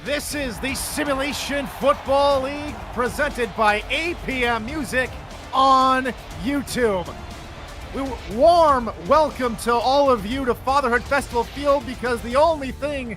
This is the Simulation Football League presented by APM Music on YouTube. Warm welcome to all of you to Fatherhood Festival Field, because the only thing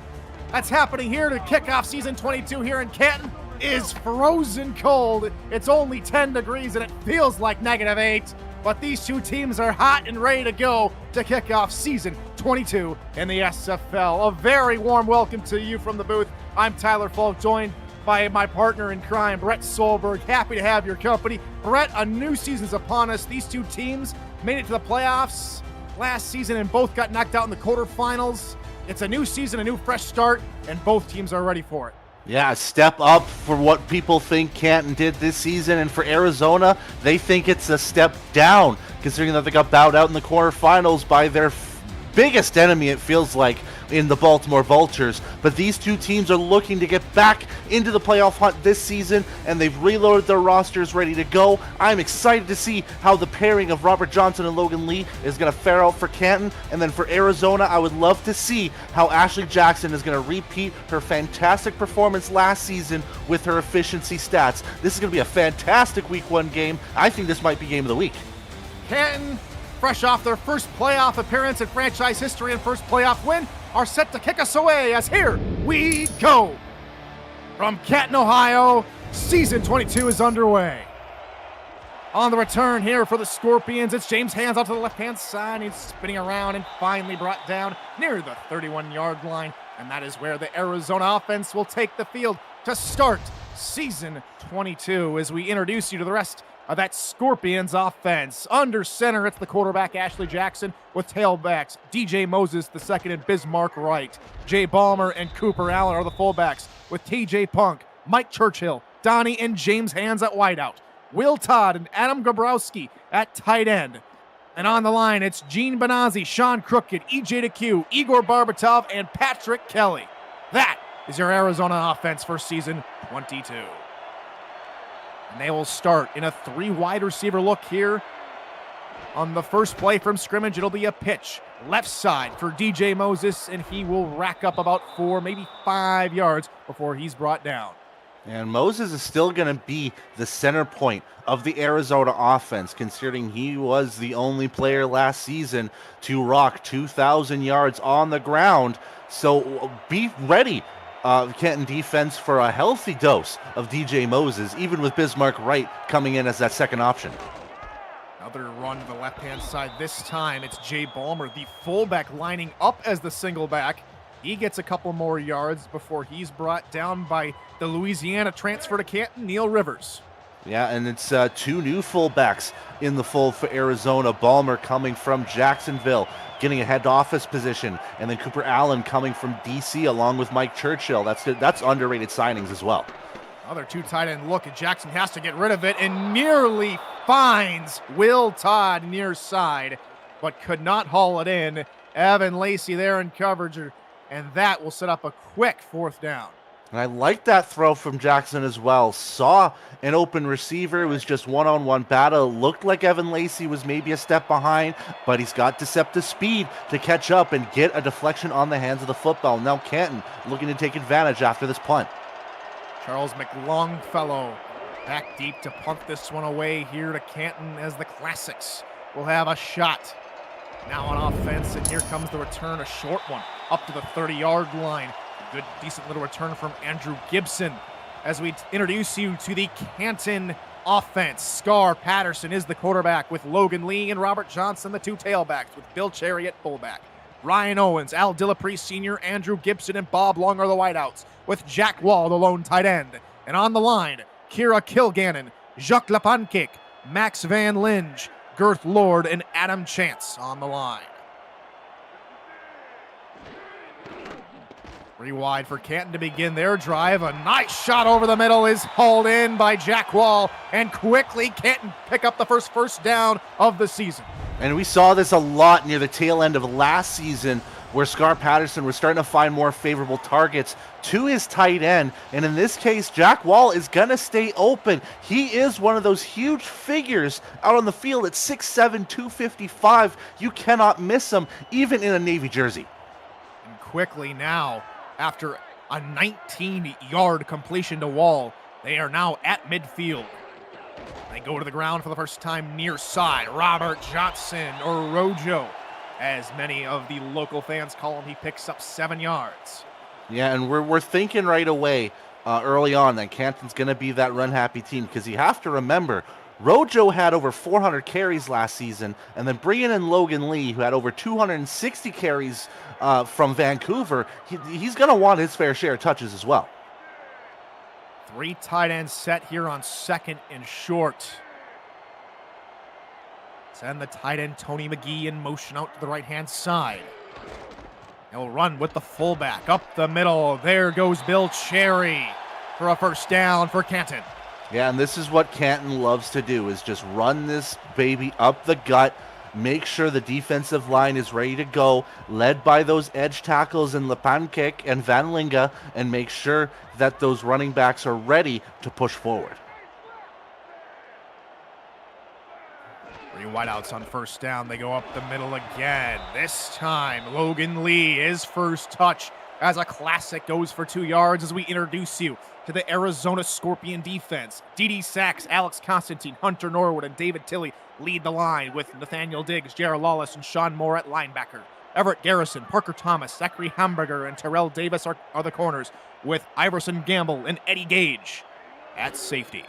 that's happening here to kick off season 22 here in Canton is frozen cold. It's only 10 degrees and it feels like -8, but these two teams are hot and ready to go to kick off season 22 in the SFL. A very warm welcome to you from the booth. I'm Tyler Falk, joined by my partner in crime, Brett Solberg. Happy to have your company. Brett, a new season's upon us. These two teams made it to the playoffs last season and both got knocked out in the quarterfinals. It's a new season, a new fresh start, and both teams are ready for it. Yeah, step up for what people think Canton did this season, and for Arizona, they think it's a step down, considering that they got bowed out in the quarterfinals by their biggest enemy, it feels like, in the Baltimore Vultures. But these two teams are looking to get back into the playoff hunt this season, and they've reloaded their rosters ready to go. I'm excited to see how the pairing of Robert Johnson and Logan Lee is going to fare out for Canton. And then for Arizona, I would love to see how Ashley Jackson is going to repeat her fantastic performance last season with her efficiency stats. This is going to be a fantastic Week 1 game. I think this might be Game of the Week. Canton, fresh off their first playoff appearance in franchise history and first playoff win, are set to kick us away as here we go. From Canton, Ohio, season 22 is underway. On the return here for the Scorpions, it's James Hands out to the left-hand side. He's spinning around and finally brought down near the 31-yard line. And that is where the Arizona offense will take the field to start season 22 as we introduce you to the rest of that Scorpions offense. Under center, it's the quarterback, Ashley Jackson, with tailbacks DJ Moses II and Bismarck Wright. Jay Ballmer and Cooper Allen are the fullbacks, with TJ Punk, Mike Churchill, Donnie, and James Hands at wideout. Will Todd and Adam Gabrowski at tight end. And on the line, it's Gene Benazzi, Sean Crooked, EJ DeQ, Igor Barbatov, and Patrick Kelly. That is your Arizona offense for season 22. And they will start in a 3-wide receiver look here. On the first play from scrimmage, it'll be a pitch left side for DJ Moses, and he will rack up about 4, maybe 5 yards before he's brought down. And Moses is still going to be the center point of the Arizona offense, considering he was the only player last season to rock 2,000 yards on the ground. So be ready, Canton defense, for a healthy dose of DJ Moses, even with Bismarck Wright coming in as that second option. Another run to the left-hand side. This time it's Jay Ballmer, the fullback, lining up as the single back. He gets a couple more yards before he's brought down by the Louisiana transfer to Canton, Neil Rivers. Yeah, and it's two new fullbacks in the fold for Arizona. Ballmer coming from Jacksonville, getting a head office position, and then Cooper Allen coming from DC along with Mike Churchill. That's underrated signings as well. Another two tight end look, and Jackson has to get rid of it and nearly finds Will Todd near side, but could not haul it in. Evan Lacey there in coverage, and that will set up a quick 4th down. And I like that throw from Jackson as well. Saw an open receiver. It was just one-on-one battle. Looked like Evan Lacey was maybe a step behind, but he's got deceptive speed to catch up and get a deflection on the hands of the football. Now Canton looking to take advantage after this punt. Charles McLongfellow back deep to punt this one away here to Canton, as the Classics will have a shot. Now on offense, and here comes the return, a short one up to the 30-yard line. Good, decent little return from Andrew Gibson as we introduce you to the Canton offense. Scar Patterson is the quarterback, with Logan Lee and Robert Johnson, the two tailbacks, with Bill Cherry at fullback. Ryan Owens, Al Dillapre Sr., Andrew Gibson, and Bob Long are the wideouts, with Jack Wall, the lone tight end. And on the line, Kira Kilgannon, Jacques Lepankik, Max Van Linge, Girth Lord, and Adam Chance on the line. 3 wide for Canton to begin their drive. A nice shot over the middle is hauled in by Jack Wall, and quickly Canton pick up the first down of the season. And we saw this a lot near the tail end of last season, where Scar Patterson was starting to find more favorable targets to his tight end. And in this case, Jack Wall is going to stay open. He is one of those huge figures out on the field at 6'7", 255. You cannot miss him, even in a Navy jersey. And quickly now, after A 19-yard completion to Wall. They are now at midfield. They go to the ground for the first time near side. Robert Johnson, or Rojo, as many of the local fans call him. He picks up 7 yards. Yeah, and we're thinking right away early on that Canton's going to be that run-happy team, because you have to remember, Rojo had over 400 carries last season, and then bringing in Logan Lee, who had over 260 carries from Vancouver, he's going to want his fair share of touches as well. 3 tight ends set here on 2nd and short. Send the tight end Tony McGee in motion out to the right-hand side. He'll run with the fullback up the middle. There goes Bill Cherry for a first down for Canton. Yeah, and this is what Canton loves to do, is just run this baby up the gut, make sure the defensive line is ready to go, led by those edge tackles in Lepankek and Van Linga, and make sure that those running backs are ready to push forward. 3 wideouts on first down. They go up the middle again. This time, Logan Lee, his first touch as a classic, goes for 2 yards as we introduce you to the Arizona Scorpion defense. D.D. Sachs, Alex Constantine, Hunter Norwood, and David Tilley lead the line, with Nathaniel Diggs, Jared Lawless, and Sean Moore at linebacker. Everett Garrison, Parker Thomas, Zachary Hamburger, and Terrell Davis are the corners, with Iverson Gamble and Eddie Gage at safety.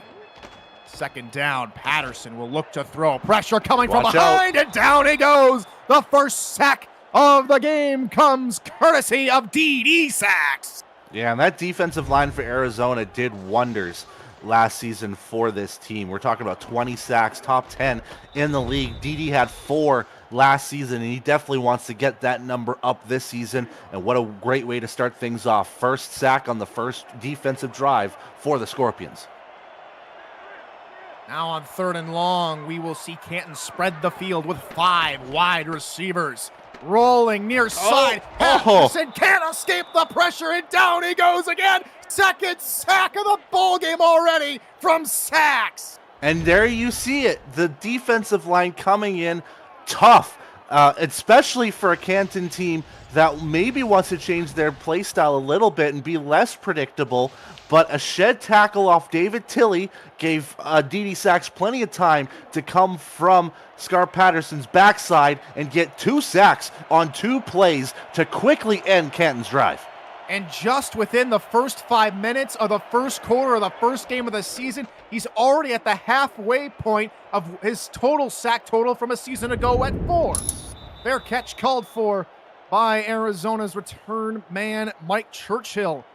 2nd down, Patterson will look to throw. Pressure coming from behind, and down he goes. The first sack of the game comes courtesy of D.D. Sachs. Yeah, and that defensive line for Arizona did wonders last season for this team. We're talking about 20 sacks, top 10 in the league. D.D. had 4 last season, and he definitely wants to get that number up this season. And what a great way to start things off. First sack on the first defensive drive for the Scorpions. Now on 3rd and long, we will see Canton spread the field with 5 wide receivers. Rolling near side. Patterson can't escape the pressure, and down he goes again. 2nd sack of the ball game already from Sachs. And there you see it. The defensive line coming in tough, especially for a Canton team that maybe wants to change their play style a little bit and be less predictable. But a shed tackle off David Tilley gave D.D. Sachs plenty of time to come from Scar Patterson's backside and get 2 sacks on 2 plays to quickly end Canton's drive. And just within the first 5 minutes of the first quarter of the first game of the season, he's already at the halfway point of his total sack total from a season ago at 4. Fair catch called for by Arizona's return man, Mike Churchill,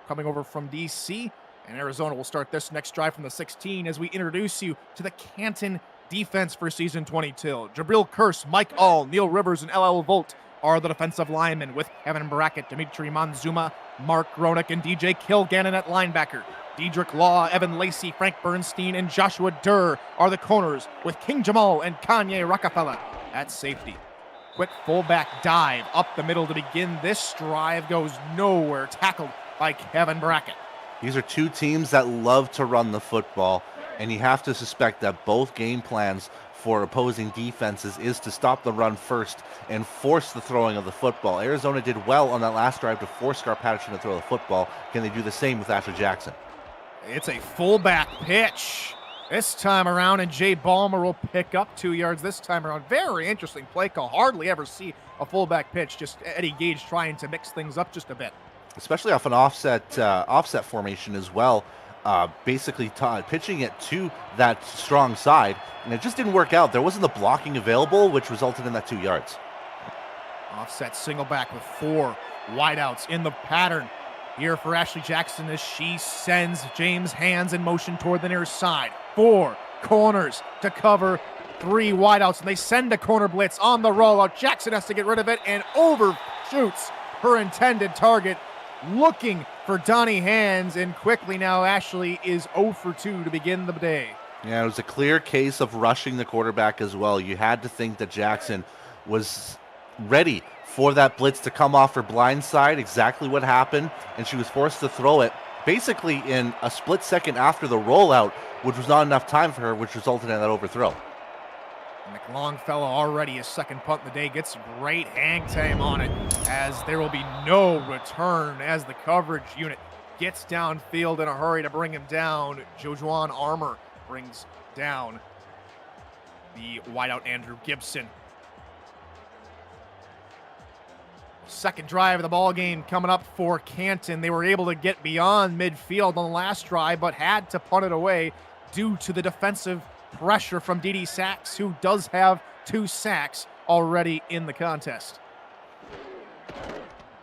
coming over from D.C., and Arizona will start this next drive from the 16 as we introduce you to the Canton defense for season 22. Jabril Curse, Mike All, Neil Rivers, and L.L. Volt are the defensive linemen, with Kevin Brackett, Dimitri Manzuma, Mark Gronick, and DJ Kilgannon at linebacker. Dedrick Law, Evan Lacey, Frank Bernstein, and Joshua Durr are the corners, with King Jamal and Kanye Rockefeller at safety. Quick fullback dive up the middle to begin this drive, goes nowhere, tackled by Kevin Brackett. These are 2 teams that love to run the football, and you have to suspect that both game plans for opposing defenses is to stop the run first and force the throwing of the football. Arizona did well on that last drive to force Scar Patterson to throw the football. Can they do the same with Ashley Jackson? It's a fullback pitch this time around, and Jay Ballmer will pick up 2 yards this time around. Very interesting play call. Hardly ever see a fullback pitch. Just Eddie Gage trying to mix things up just a bit. Especially off an offset formation as well. Basically pitching it to that strong side, and it just didn't work out. There wasn't the blocking available, which resulted in that 2 yards. Offset single back with 4 wideouts in the pattern here for Ashley Jackson as she sends James Hands in motion toward the near side. 4 corners to cover 3 wideouts, and they send a corner blitz on the rollout. Jackson has to get rid of it and overshoots her intended target, looking for Donnie Hands, and quickly now Ashley is 0 for 2 to begin the day. Yeah, it was a clear case of rushing the quarterback as well. You had to think that Jackson was ready for that blitz to come off her blind side, exactly what happened, and she was forced to throw it basically in a split second after the rollout, which was not enough time for her, which resulted in that overthrow. And Longfellow already his second punt of the day gets great hang time on it, as there will be no return as the coverage unit gets downfield in a hurry to bring him down. Jojuan Armour brings down the wideout Andrew Gibson. Second drive of the ball game coming up for Canton. They were able to get beyond midfield on the last drive, but had to punt it away due to the defensive pressure from D.D. Sachs, who does have 2 sacks already in the contest.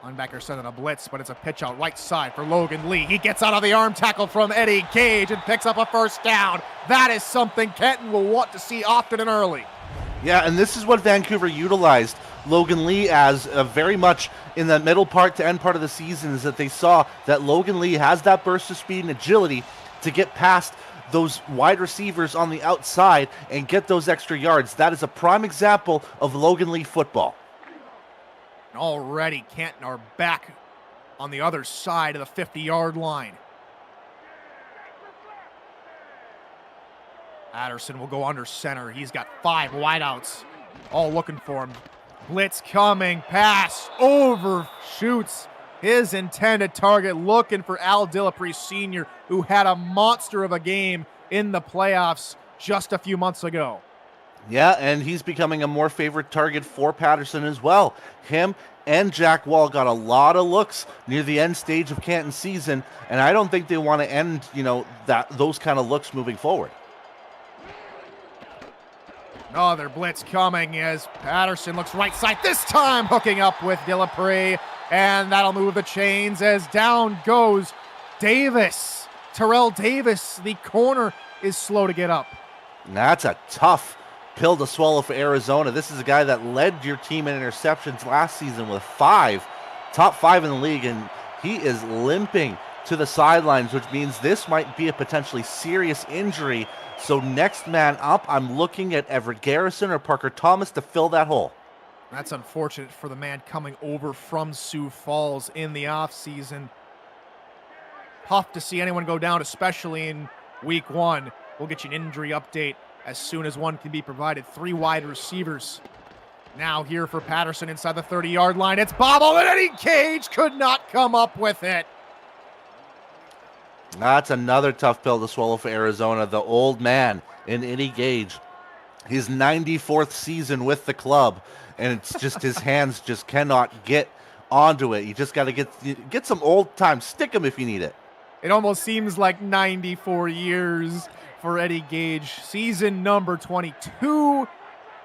Linebacker sending a blitz, but it's a pitch out right side for Logan Lee. He gets out of the arm tackle from Eddie Gage and picks up a first down. That is something Canton will want to see often and early. Yeah, and this is what Vancouver utilized Logan Lee as very much in the middle part to end part of the season, is that they saw that Logan Lee has that burst of speed and agility to get past those wide receivers on the outside and get those extra yards. That is a prime example of Logan Lee football. Already Canton are back on the other side of the 50-yard line. Patterson will go under center. He's got 5 wideouts all looking for him. Blitz coming, pass overshoots his intended target, looking for Al Dillapre Sr., who had a monster of a game in the playoffs just a few months ago. Yeah, and he's becoming a more favorite target for Patterson as well. Him and Jack Wall got a lot of looks near the end stage of Canton's season, and I don't think they want to end, those kind of looks moving forward. Another blitz coming as Patterson looks right side, this time hooking up with Dillapre, and that'll move the chains as down goes Davis. Terrell Davis, the corner, is slow to get up. That's a tough pill to swallow for Arizona. This is a guy that led your team in interceptions last season with 5, top 5 in the league, and he is limping to the sidelines, which means this might be a potentially serious injury. So next man up, I'm looking at Everett Garrison or Parker Thomas to fill that hole. That's unfortunate for the man coming over from Sioux Falls in the offseason. Tough to see anyone go down, especially in week 1. We'll get you an injury update as soon as one can be provided. 3 wide receivers. Now here for Patterson inside the 30-yard line. It's bobbled, and Eddie Gage could not come up with it. That's another tough pill to swallow for Arizona. The old man in Eddie Gage, his 94th season with the club, and it's just his hands just cannot get onto it. You just got to get some old time. Stick him if you need it. It almost seems like 94 years for Eddie Gage. Season number 22,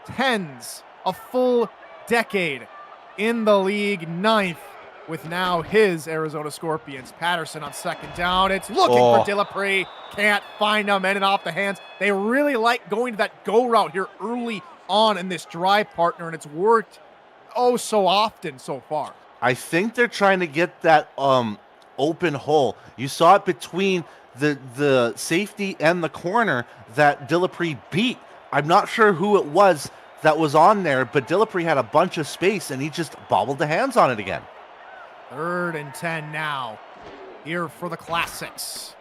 10s, a full decade in the league, 9th with now his Arizona Scorpions. Patterson on second down. It's looking for Dillapre. Can't find him, and off the hands. They really like going to that go route here early on in this drive, partner, and it's worked so often so far. I think they're trying to get that open hole. You saw it between the safety and the corner that Dillapre beat. I'm not sure who it was that was on there, but Dillapre had a bunch of space, and he just bobbled the hands on it again. 3rd and 10 now. Here for the Classics.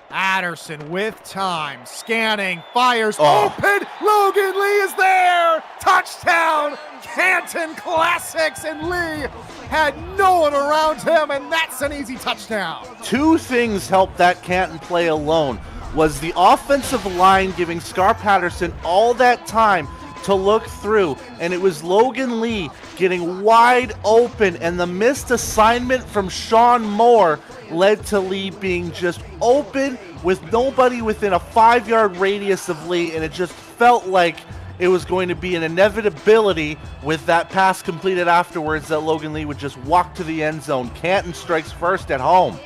Patterson with time, scanning, fires, open, Logan Lee is there! Touchdown, Canton Classics, and Lee had no one around him, and that's an easy touchdown. 2 things helped that Canton play alone. Was the offensive line giving Scar Patterson all that time to look through, and it was Logan Lee getting wide open, and the missed assignment from Sean Moore led to Lee being just open with nobody within a 5-yard radius of Lee, and it just felt like it was going to be an inevitability with that pass completed afterwards that Logan Lee would just walk to the end zone. Canton strikes first at home.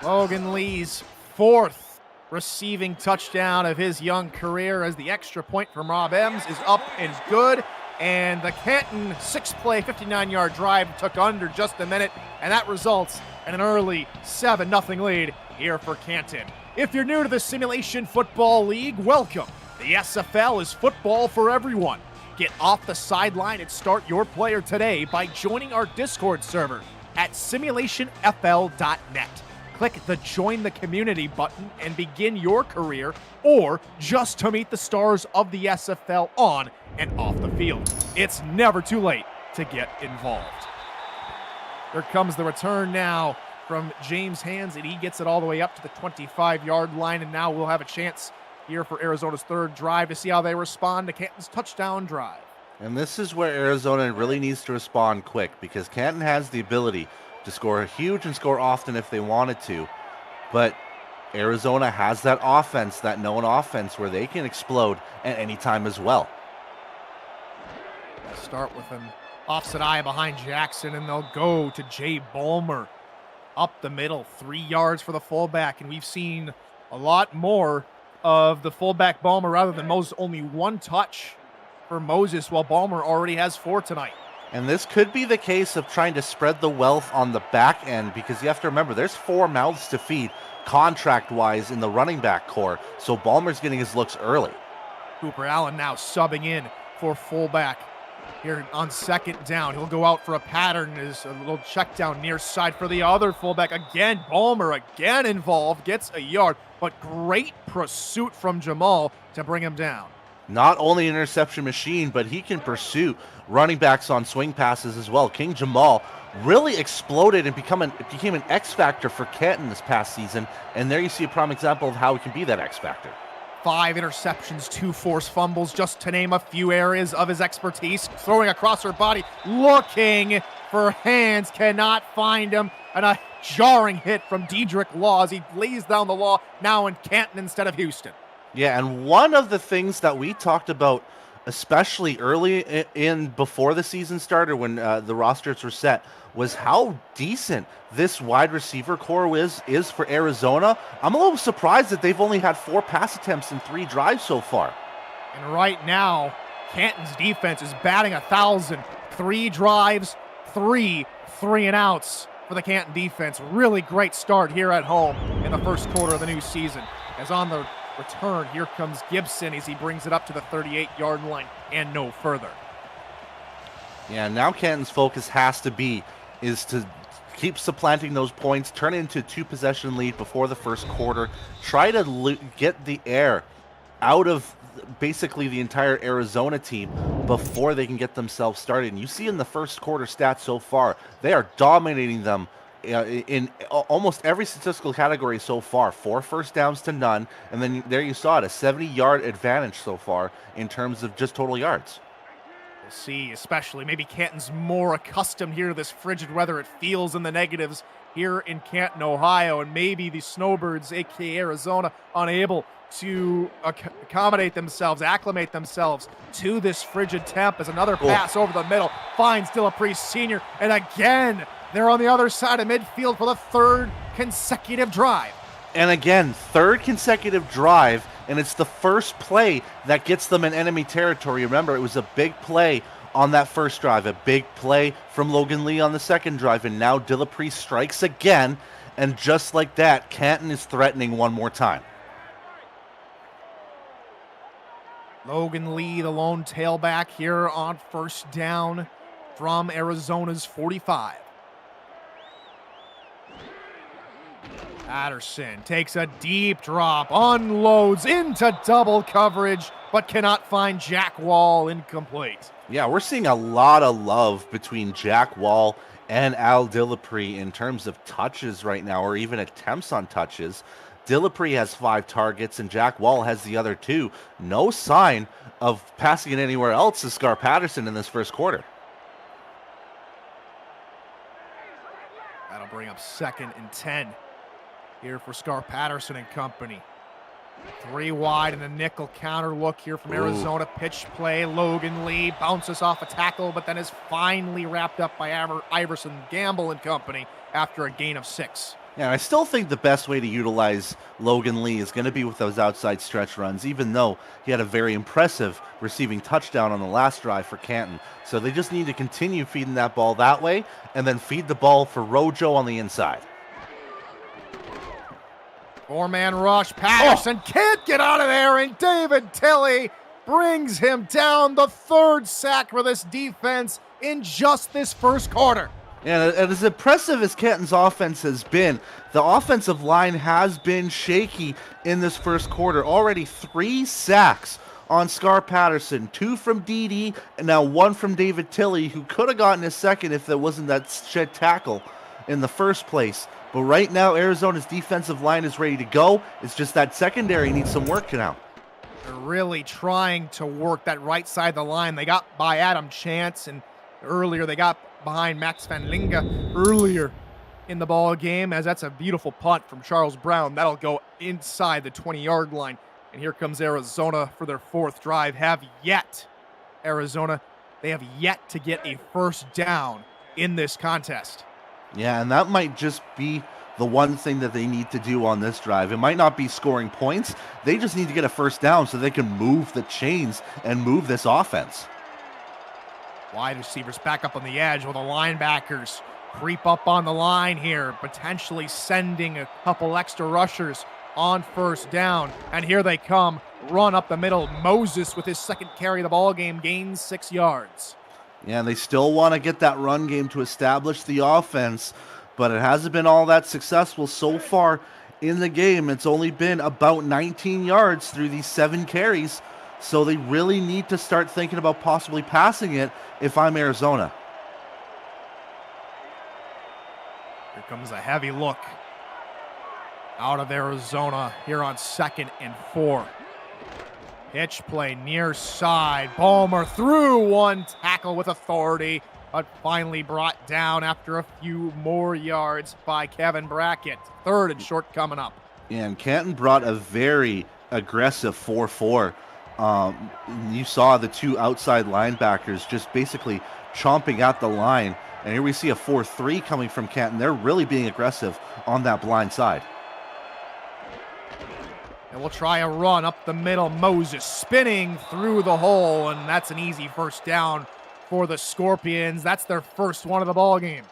Logan Lee's 4th receiving touchdown of his young career, as the extra point from Rob Ems is up and good. And the Canton 6-play, 59-yard drive took under just a minute, and that results in an early 7-0 lead here for Canton. If you're new to the Simulation Football League, welcome. The SFL is football for everyone. Get off the sideline and start your player today by joining our Discord server at simulationfl.net. Click the Join the Community button and begin your career, or just to meet the stars of the SFL on and off the field. It's never too late to get involved. Here comes the return now from James Hands, and he gets it all the way up to the 25-yard line, and now we'll have a chance here for Arizona's third drive to see how they respond to Canton's touchdown drive. And this is where Arizona really needs to respond quick, because Canton has the ability to score huge and score often if they wanted to. But Arizona has that offense, that known offense, where they can explode at any time as well. Start with an offset eye behind Jackson, and they'll go to Jay Bulmer. Up the middle, 3 yards for the fullback, and we've seen a lot more of the fullback Bulmer rather than Moses. Only 1 touch for Moses, while Bulmer already has 4 tonight. And this could be the case of trying to spread the wealth on the back end, because you have to remember there's 4 mouths to feed contract-wise in the running back core, so Bulmer's getting his looks early. Cooper Allen now subbing in for fullback. Here on second down, he'll go out for a pattern. Is a little check down near side for the other fullback. Again, Bulmer again involved, gets a yard, but great pursuit from Jamal to bring him down. Not only an interception machine, but he can pursue running backs on swing passes as well. King Jamal really exploded and became an X factor for Canton this past season, and there you see a prime example of how he can be that X factor. 5 interceptions, 2 forced fumbles, just to name a few areas of his expertise. Throwing across her body, looking for Hands, cannot find him. And a jarring hit from Dedrick Law as he lays down the Law, now in Canton instead of Houston. Yeah, and one of the things that we talked about, especially early in before the season started when the rosters were set, was how decent this wide receiver core is for Arizona. I'm a little surprised that they've only had 4 pass attempts in 3 drives so far. And right now, Canton's defense is batting 1,000. 3 drives, 3 3-and-outs for the Canton defense. Really great start here at home in the first quarter of the new season. As on the return, here comes Gibson as he brings it up to the 38-yard line and no further. Yeah, now Canton's focus has to be is to keep supplanting those points, turn it into a 2-possession lead before the first quarter, try to get the air out of basically the entire Arizona team before they can get themselves started. And you see in the first quarter stats so far, they are dominating them in almost every statistical category so far. 4 first downs to none, and then there you saw it, a 70-yard advantage so far in terms of just total yards. We'll see, especially maybe Canton's more accustomed here to this frigid weather. It feels in the negatives here in Canton, Ohio, and maybe the Snowbirds, aka Arizona, unable to accommodate themselves, acclimate themselves to this frigid temp. As another pass over the middle finds Dillapre Sr., and again they're on the other side of midfield for the 3rd consecutive drive. And again, 3rd consecutive drive, and it's the first play that gets them in enemy territory. Remember, it was a big play on that first drive, a big play from Logan Lee on the second drive, and now Dillapre strikes again, and just like that, Canton is threatening one more time. Logan Lee, the lone tailback here on first down from Arizona's 45. Patterson takes a deep drop, unloads into double coverage, but cannot find Jack Wall, incomplete. Yeah, we're seeing a lot of love between Jack Wall and Al Dillapre in terms of touches right now, or even attempts on touches. Dillapre has 5 targets, and Jack Wall has the other 2. No sign of passing it anywhere else to Scar Patterson in this first quarter. That'll bring up 2nd and 10 here for Scar Patterson and company. 3 wide and a nickel counter look here from Arizona. Pitch play, Logan Lee bounces off a tackle, but then is finally wrapped up by Iverson Gamble and company after a gain of 6. Yeah, I still think the best way to utilize Logan Lee is going to be with those outside stretch runs, even though he had a very impressive receiving touchdown on the last drive for Canton. So they just need to continue feeding that ball that way, and then feed the ball for Rojo on the inside. 4-man rush, Patterson can't get out of there, and David Tilley brings him down. The 3rd sack for this defense in just this first quarter. And as impressive as Canton's offense has been, the offensive line has been shaky in this first quarter. Already 3 sacks on Scar Patterson, 2 from DD, and now 1 from David Tilley, who could have gotten his second if there wasn't that shed tackle in the first place. But right now, Arizona's defensive line is ready to go. It's just that secondary needs some work now. They're really trying to work that right side of the line. They got by Adam Chance, and earlier they got behind Max Van Linga earlier in the ball game, as that's a beautiful punt from Charles Brown. That'll go inside the 20-yard line. And here comes Arizona for their 4th drive. Arizona, they have yet to get a first down in this contest. Yeah, and that might just be the one thing that they need to do on this drive. It might not be scoring points. They just need to get a first down so they can move the chains and move this offense. Wide receivers back up on the edge while the linebackers creep up on the line here, potentially sending a couple extra rushers on first down. And here they come, run up the middle. Moses with his second carry of the ball game gains 6 yards. Yeah, they still want to get that run game to establish the offense, but it hasn't been all that successful so far in the game. It's only been about 19 yards through these 7 carries, so they really need to start thinking about possibly passing it if I'm Arizona. Here comes a heavy look out of Arizona here on 2nd and 4. Pitch play near side. Ballmer through one tackle with authority, but finally brought down after a few more yards by Kevin Brackett. 3rd and short coming up. Yeah, and Canton brought a very aggressive 4-4. You saw the 2 outside linebackers just basically chomping at the line. And here we see a 4-3 coming from Canton. They're really being aggressive on that blind side. And we'll try a run up the middle. Moses spinning through the hole, and that's an easy first down for the Scorpions. That's their first one of the ball game.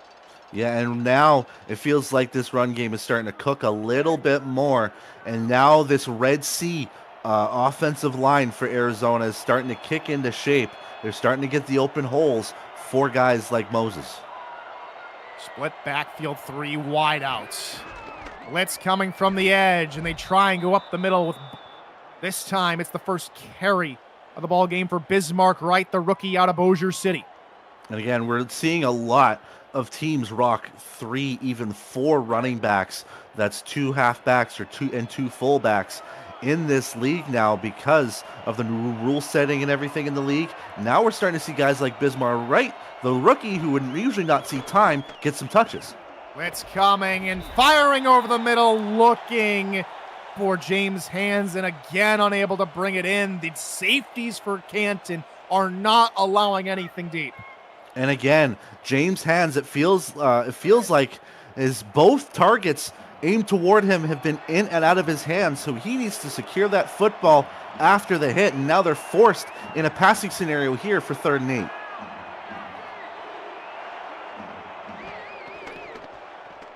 Yeah, and now it feels like this run game is starting to cook a little bit more. And now this Red Sea offensive line for Arizona is starting to kick into shape. They're starting to get the open holes for guys like Moses. Split backfield, 3 wideouts. Blitz coming from the edge, and they try and go up the middle with, this time it's the first carry of the ball game for Bismarck Wright, the rookie out of Bossier City. And again, we're seeing a lot of teams rock 3, even 4 running backs. That's 2 halfbacks or 2 fullbacks in this league now because of the new rule setting and everything in the league. Now we're starting to see guys like Bismarck Wright, the rookie who would usually not see time, get some touches. Blitz coming and firing over the middle, looking for James Hands, and again unable to bring it in. The safeties for Canton are not allowing anything deep. And again, James Hands, it feels like his both targets aimed toward him have been in and out of his hands, so he needs to secure that football after the hit, and now they're forced in a passing scenario here for 3rd and 8.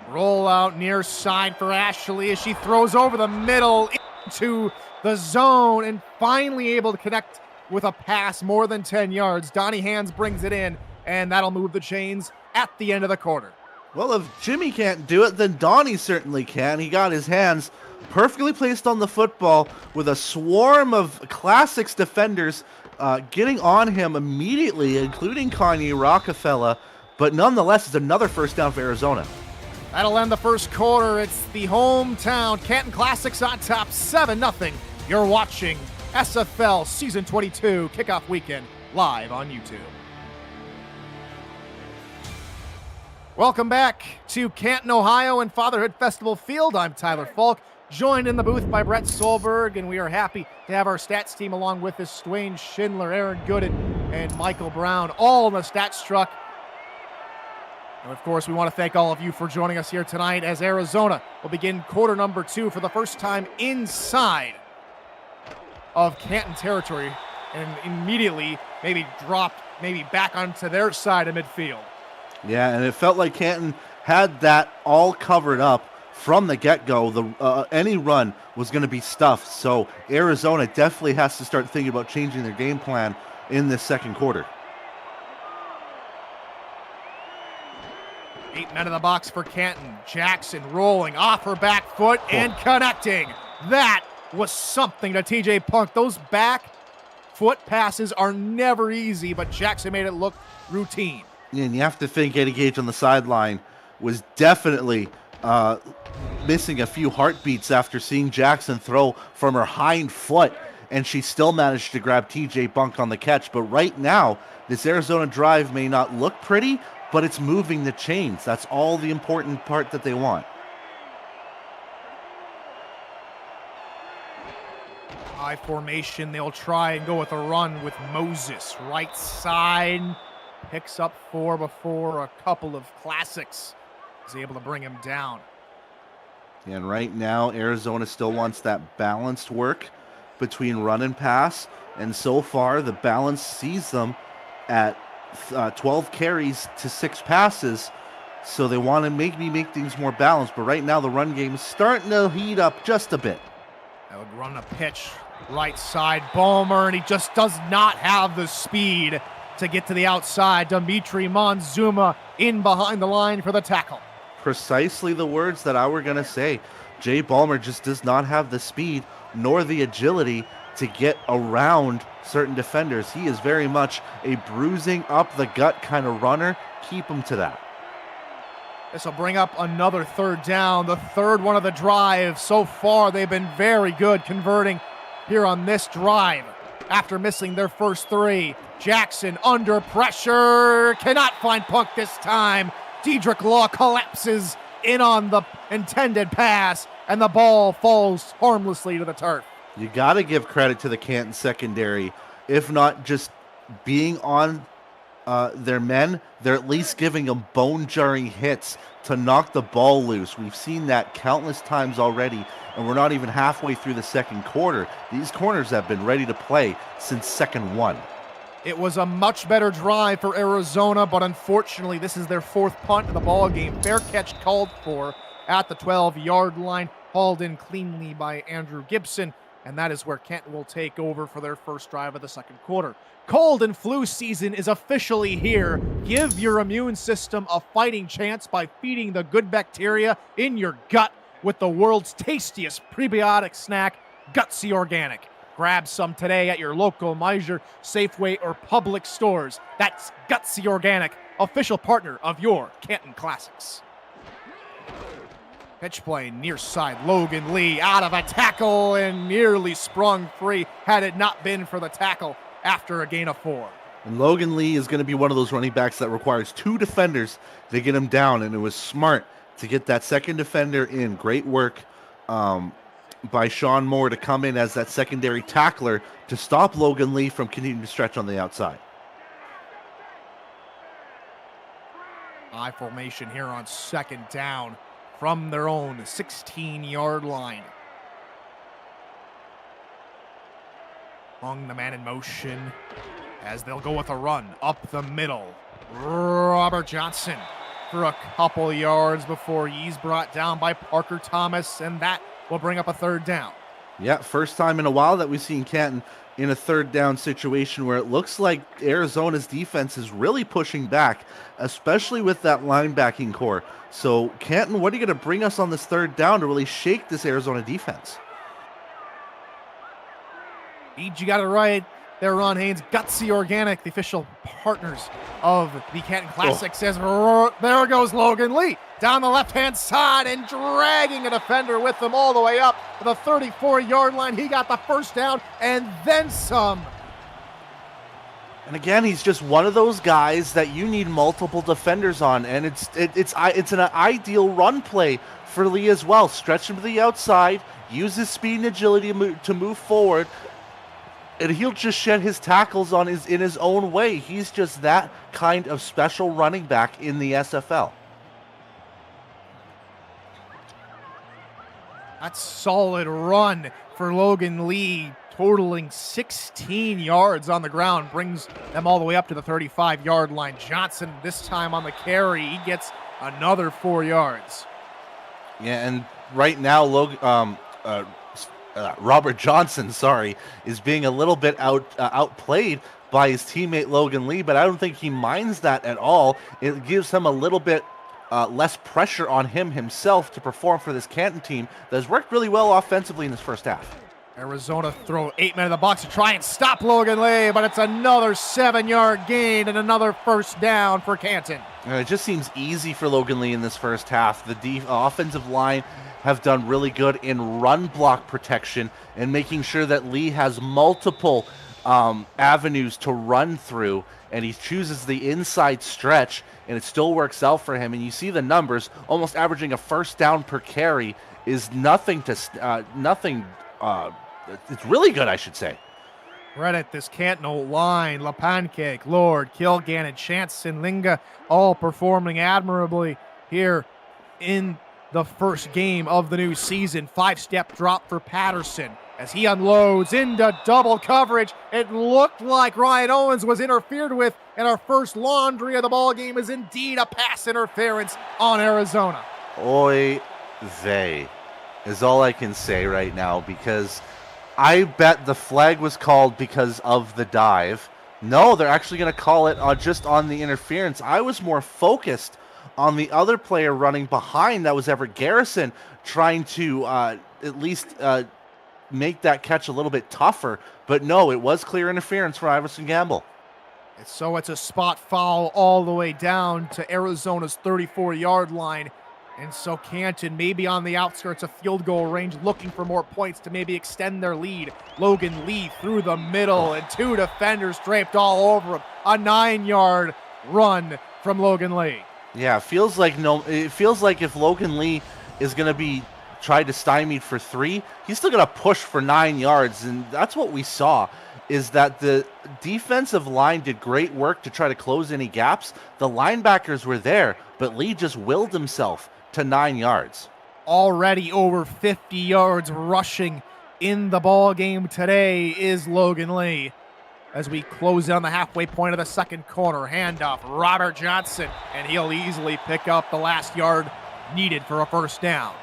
Roll out near side for Ashley as she throws over the middle into the zone and finally able to connect with a pass more than 10 yards. Donnie Hands brings it in, and that'll move the chains at the end of the quarter. Well, if Jimmy can't do it, then Donnie certainly can. He got his hands perfectly placed on the football with a swarm of Classics defenders getting on him immediately, including Kanye Rockefeller. But nonetheless, it's another first down for Arizona. That'll end the first quarter. It's the hometown Canton Classics on top, 7-0. You're watching SFL Season 22 Kickoff Weekend live on YouTube. Welcome back to Canton, Ohio and Fatherhood Festival Field. I'm Tyler Falk, joined in the booth by Brett Solberg, and we are happy to have our stats team along with us, Dwayne Schindler, Aaron Gooden, and Michael Brown, all in the stats truck. And of course, we want to thank all of you for joining us here tonight as Arizona will begin quarter number 2 for the first time inside of Canton territory and immediately maybe back onto their side of midfield. Yeah, and it felt like Canton had that all covered up from the get-go. Any run was going to be stuffed, so Arizona definitely has to start thinking about changing their game plan in this second quarter. 8 men in the box for Canton. Jackson rolling off her back foot and connecting. That was something to TJ Punk. Those back foot passes are never easy, but Jackson made it look routine. And you have to think Eddie Gage on the sideline was definitely missing a few heartbeats after seeing Jackson throw from her hind foot, and she still managed to grab TJ Bunk on the catch. But right now, this Arizona drive may not look pretty, but it's moving the chains. That's all the important part that they want. I formation, they'll try and go with a run with Moses. Right side, picks up 4 before a couple of classics. Is able to bring him down. And right now, Arizona still wants that balanced work between run and pass. And so far, the balance sees them at 12 carries to 6 passes. So they want to maybe make things more balanced. But right now, the run game is starting to heat up just a bit. That would run a pitch. Right side, Balmer, and he just does not have the speed to get to the outside. Dimitri Monzuma in behind the line for the tackle. Precisely the words that I were going to say. Jay Balmer just does not have the speed nor the agility to get around certain defenders. He is very much a bruising up the gut kind of runner. Keep him to that. This will bring up another third down, the third one of the drive. So far, they've been very good converting here on this drive. After missing their first 3, Jackson under pressure, cannot find Punk this time. Dedrick Law collapses in on the intended pass, and the ball falls harmlessly to the turf. You got to give credit to the Canton secondary. If not just being on their men, they're at least giving them bone-jarring hits to knock the ball loose. We've seen that countless times already, and we're not even halfway through the second quarter. These corners have been ready to play since second 1. It was a much better drive for Arizona, but unfortunately, this is their 4th punt of the ball game. Fair catch called for at the 12-yard line, hauled in cleanly by Andrew Gibson, and that is where Canton will take over for their first drive of the second quarter. Cold and flu season is officially here. Give your immune system a fighting chance by feeding the good bacteria in your gut with the world's tastiest prebiotic snack, Gutsy Organic. Grab some today at your local Meijer, Safeway, or Publix stores. That's Gutsy Organic, official partner of your Canton Classics. Pitch play near side, Logan Lee out of a tackle and nearly sprung free had it not been for the tackle after a gain of 4. And Logan Lee is going to be one of those running backs that requires 2 defenders to get him down, and it was smart to get that second defender in. Great work by Sean Moore to come in as that secondary tackler to stop Logan Lee from continuing to stretch on the outside. I formation here on second down from their own 16-yard line. Among the man in motion as they'll go with a run up the middle. Robert Johnson for a couple yards before he's brought down by Parker Thomas, and that will bring up a third down. Yeah, first time in a while that we've seen Canton in a third down situation where it looks like Arizona's defense is really pushing back, especially with that linebacking core. So, Canton, what are you going to bring us on this third down to really shake this Arizona defense? You got it right there, Ron Haynes. Gutsy Organic, the official partners of the Canton Classic, says, there goes Logan Lee down the left-hand side and dragging a defender with him all the way up to the 34-yard line. He got the first down and then some. And again, he's just one of those guys that you need multiple defenders on, and it's an ideal run play for Lee as well. Stretch him to the outside, use his speed and agility to move forward, and he'll just shed his tackles in his own way. He's just that kind of special running back in the SFL. That's solid run for Logan Lee, totaling 16 yards on the ground, brings them all the way up to the 35-yard line. Johnson, this time on the carry, he gets another 4 yards. Yeah, and right now, Robert Johnson, is being a little bit outplayed by his teammate Logan Lee, but I don't think he minds that at all. It gives him a little bit less pressure on himself to perform for this Canton team that has worked really well offensively in this first half. Arizona throw 8 men in the box to try and stop Logan Lee, but it's another 7-yard gain and another first down for Canton. It just seems easy for Logan Lee in this first half. The offensive line have done really good in run block protection and making sure that Lee has multiple avenues to run through, and he chooses the inside stretch, and it still works out for him. And you see the numbers, almost averaging a first down per carry is nothing to nothing. It's really good, I should say. Right at this Canton line, LePancake, Lord, Kilgan, and Chance Sinlinga all performing admirably here in the first game of the new season. 5-step drop for Patterson as he unloads into double coverage. It looked like Ryan Owens was interfered with, and our first laundry of the ball game is indeed a pass interference on Arizona. Oy vey is all I can say right now, because I bet the flag was called because of the dive. No, they're actually going to call it just on the interference. I was more focused on the other player running behind. That was Everett Garrison, trying to at least make that catch a little bit tougher. But no, it was clear interference for Iverson Gamble. So it's a spot foul all the way down to Arizona's 34-yard line. And so Canton maybe on the outskirts of field goal range, looking for more points to maybe extend their lead. Logan Lee through the middle and 2 defenders draped all over him. A 9-yard run from Logan Lee. Yeah, it feels like if Logan Lee is going to be tried to stymied for 3, he's still going to push for 9 yards. And that's what we saw, is that the defensive line did great work to try to close any gaps. The linebackers were there, but Lee just willed himself to 9 yards. Already over 50 yards rushing in the ball game today is Logan Lee. As we close down the halfway point of the second quarter, handoff, Robert Johnson, and he'll easily pick up the last yard needed for a first down.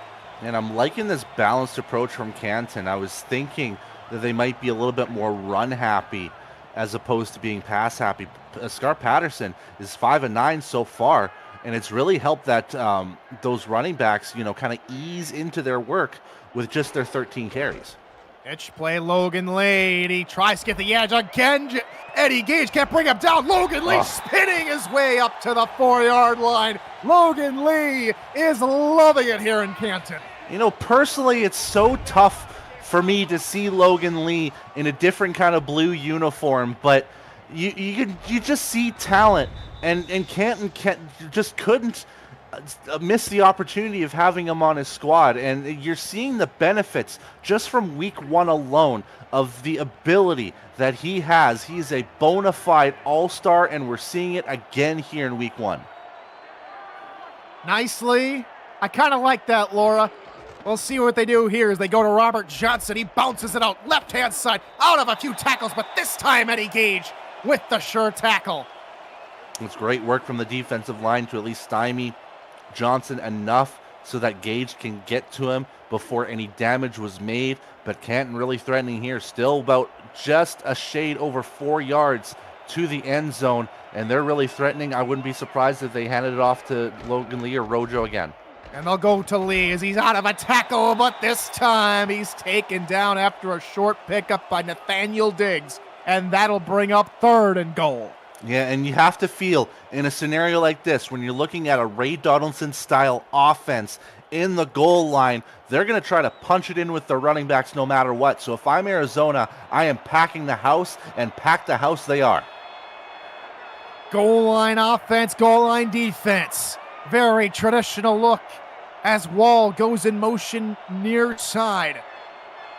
And I'm liking this balanced approach from Canton. I was thinking that they might be a little bit more run happy as opposed to being pass happy. Scar Patterson is 5-9 so far, and it's really helped that those running backs, kind of ease into their work with just their 13 carries. Pitch play, Logan Lee. He tries to get the edge again. Eddie Gage can't bring him down. Logan Lee spinning his way up to the 4-yard line. Logan Lee is loving it here in Canton. Personally, it's so tough for me to see Logan Lee in a different kind of blue uniform, but you just see talent, and Canton just couldn't miss the opportunity of having him on his squad. And you're seeing the benefits just from week 1 alone of the ability that he has. He's a bona fide all-star, and we're seeing it again here in week 1. Nicely. I kind of like that, Laura. We'll see what they do here as they go to Robert Johnson. He bounces it out left-hand side, out of a few tackles, but this time Eddie Gage with the sure tackle. It's great work from the defensive line to at least stymie Johnson enough so that Gage can get to him before any damage was made. But Canton really threatening here, still about just a shade over 4 yards to the end zone, and they're really threatening. I wouldn't be surprised if they handed it off to Logan Lee or Rojo again. And they'll go to Lee as he's out of a tackle, but this time he's taken down after a short pickup by Nathaniel Diggs, and that'll bring up 3rd and goal. Yeah, and you have to feel in a scenario like this, when you're looking at a Ray Donaldson-style offense in the goal line, they're going to try to punch it in with the running backs no matter what. So if I'm Arizona, I am packing the house, and pack the house they are. Goal line offense, goal line defense. Very traditional look as Wall goes in motion near side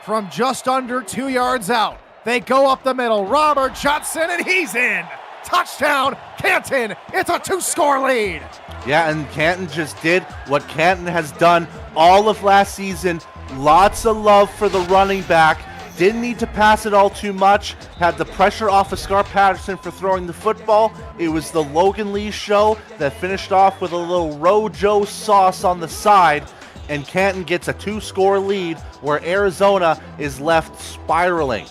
from just under 2 yards out. They go up the middle. Robert Johnson, and he's in. Touchdown, Canton. It's a 2-score lead. Yeah, and Canton just did what Canton has done all of last season. Lots of love for the running back. Didn't need to pass it all too much. Had the pressure off of Scar Patterson for throwing the football. It was the Logan Lee show that finished off with a little Rojo sauce on the side. And Canton gets a 2-score lead where Arizona is left spiraling.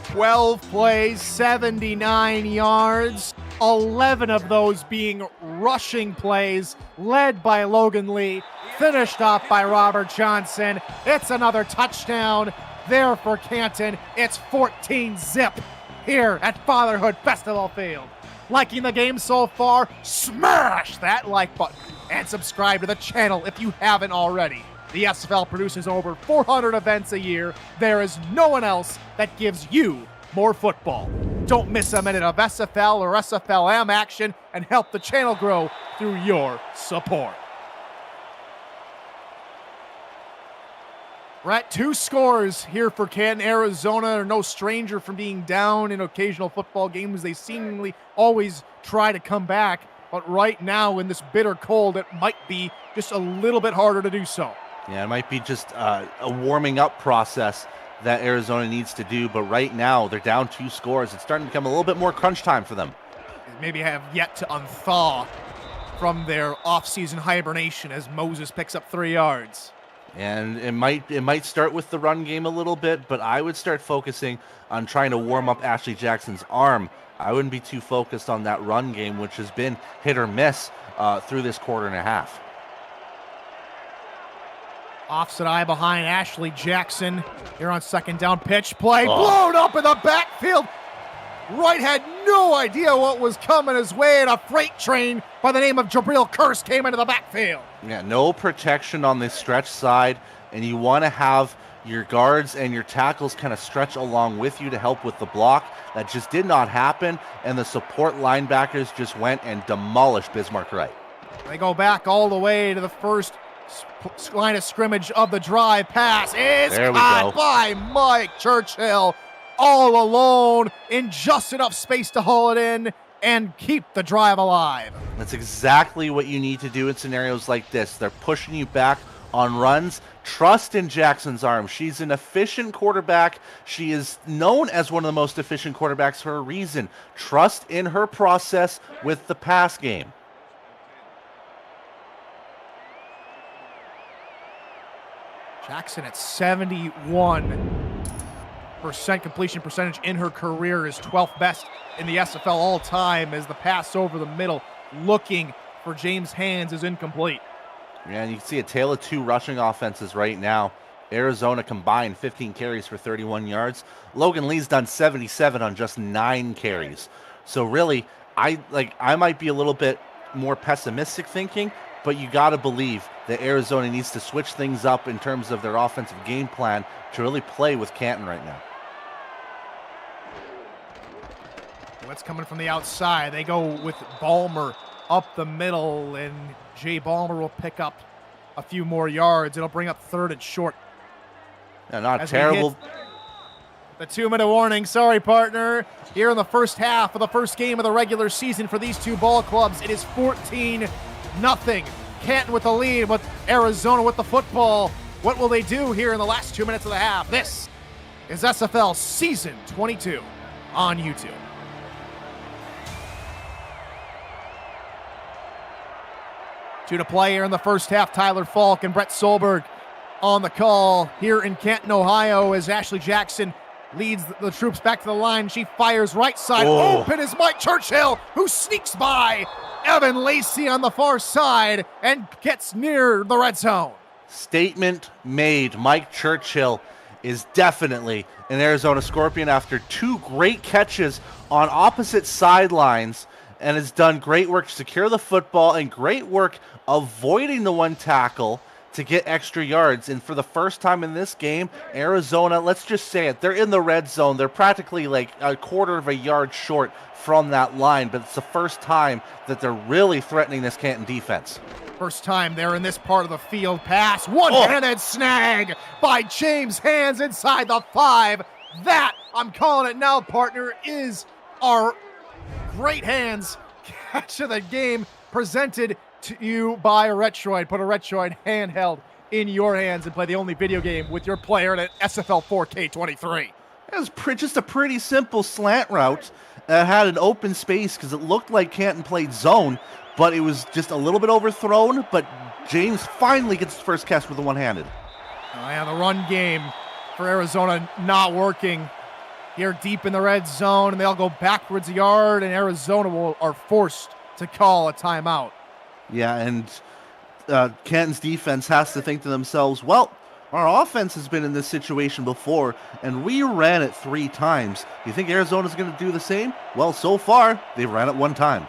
12 plays, 79 yards, 11 of those being rushing plays, led by Logan Lee, finished off by Robert Johnson. It's another touchdown there for Canton. It's 14-zip here at Fatherhood Festival Field. Liking the game so far? Smash that like button and subscribe to the channel if you haven't already. The SFL produces over 400 events a year. There is no one else that gives you more football. Don't miss a minute of SFL or SFLM action and help the channel grow through your support. We're at 2 scores here for Canton. Arizona are no stranger from being down in occasional football games. They seemingly always try to come back, but right now in this bitter cold, it might be just a little bit harder to do so. Yeah, it might be just a warming up process that Arizona needs to do, but right now they're down 2 scores. It's starting to become a little bit more crunch time for them. Maybe have yet to unthaw from their off-season hibernation as Moses picks up 3 yards. And it might start with the run game a little bit, but I would start focusing on trying to warm up Ashley Jackson's arm. I wouldn't be too focused on that run game, which has been hit or miss through this quarter and a half. Offset eye behind Ashley Jackson. Here on second down, pitch play, blown up in the backfield. Wright had no idea what was coming his way, and a freight train by the name of Jabril Curse came into the backfield. Yeah, no protection on the stretch side, and you want to have your guards and your tackles kind of stretch along with you to help with the block. That just did not happen, and the support linebackers just went and demolished Bismarck Wright. They go back all the way to the first line of scrimmage of the drive. Pass is caught by Mike Churchill. All alone in just enough space to haul it in and keep the drive alive. That's exactly what you need to do in scenarios like this. They're pushing you back on runs. Trust in Jackson's arm. She's an efficient quarterback. She is known as one of the most efficient quarterbacks for a reason. Trust in her process with the pass game. Jackson at 71% completion percentage in her career is 12th best in the SFL all time as the pass over the middle looking for James Hands is incomplete. Yeah, and you can see a tale of 2 rushing offenses right now. Arizona combined 15 carries for 31 yards. Logan Lee's done 77 on just 9 carries. So really, I might be a little bit more pessimistic thinking, but you got to believe that Arizona needs to switch things up in terms of their offensive game plan to really play with Canton right now. What's coming from the outside? They go with Balmer up the middle, and Jay Balmer will pick up a few more yards. It'll bring up 3rd and short. Yeah, not terrible. The 2-minute warning. Sorry, partner. Here in the first half of the first game of the regular season for these 2 ball clubs, it is 14-0. Canton with the lead, with Arizona with the football. What will they do here in the last 2 minutes of the half? This is SFL Season 22 on YouTube. Two to play here in the first half. Tyler Falk and Brett Solberg on the call here in Canton, Ohio, as Ashley Jackson leads the troops back to the line. She fires right side. Open is Mike Churchill, who sneaks by Evan Lacey on the far side and gets near the red zone. Statement made. Mike Churchill is definitely an Arizona Scorpion after 2 great catches on opposite sidelines, and has done great work to secure the football and great work avoiding the 1 tackle to get extra yards. And for the first time in this game, Arizona, let's just say it, they're in the red zone. They're practically like a quarter of a yard short from that line, but it's the first time that they're really threatening this Canton defense. First time they're in this part of the field. Pass, one-handed snag by James Hands inside the 5. That, I'm calling it now, partner, is our Great Hands catch of the game, presented to you by Retroid. Put a Retroid handheld in your hands and play the only video game with your player at SFL 4K23. It was just a pretty simple slant route that had an open space because it looked like Canton played zone, but it was just a little bit overthrown. But James finally gets his first catch with a one-handed. Oh, yeah, the run game for Arizona not working here deep in the red zone, and they'll go backwards a yard, and Arizona are forced to call a timeout. Yeah, and Canton's defense has to think to themselves, well, Our offense has been in this situation before, and we ran it 3 times. You think Arizona's going to do the same? Well, so far, they've ran it 1 time.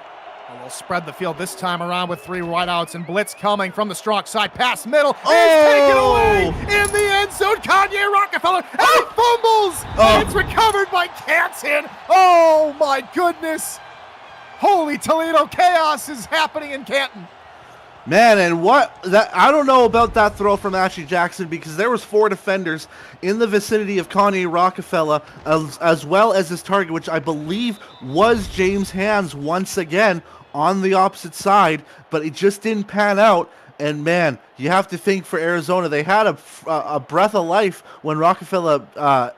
And they'll spread the field this time around with 3 wideouts and blitz coming from the strong side pass middle. Oh! He's taken away in the end zone. Kanye Rockefeller, and he fumbles. And it's recovered by Canton. Oh my goodness. Holy Toledo, chaos is happening in Canton. Man, and I don't know about that throw from Ashley Jackson, because there was 4 defenders in the vicinity of Kanye Rockefeller, as well as his target, which I believe was James Hands once again on the opposite side, but it just didn't pan out. And man, you have to think for Arizona, they had a breath of life when Rockefeller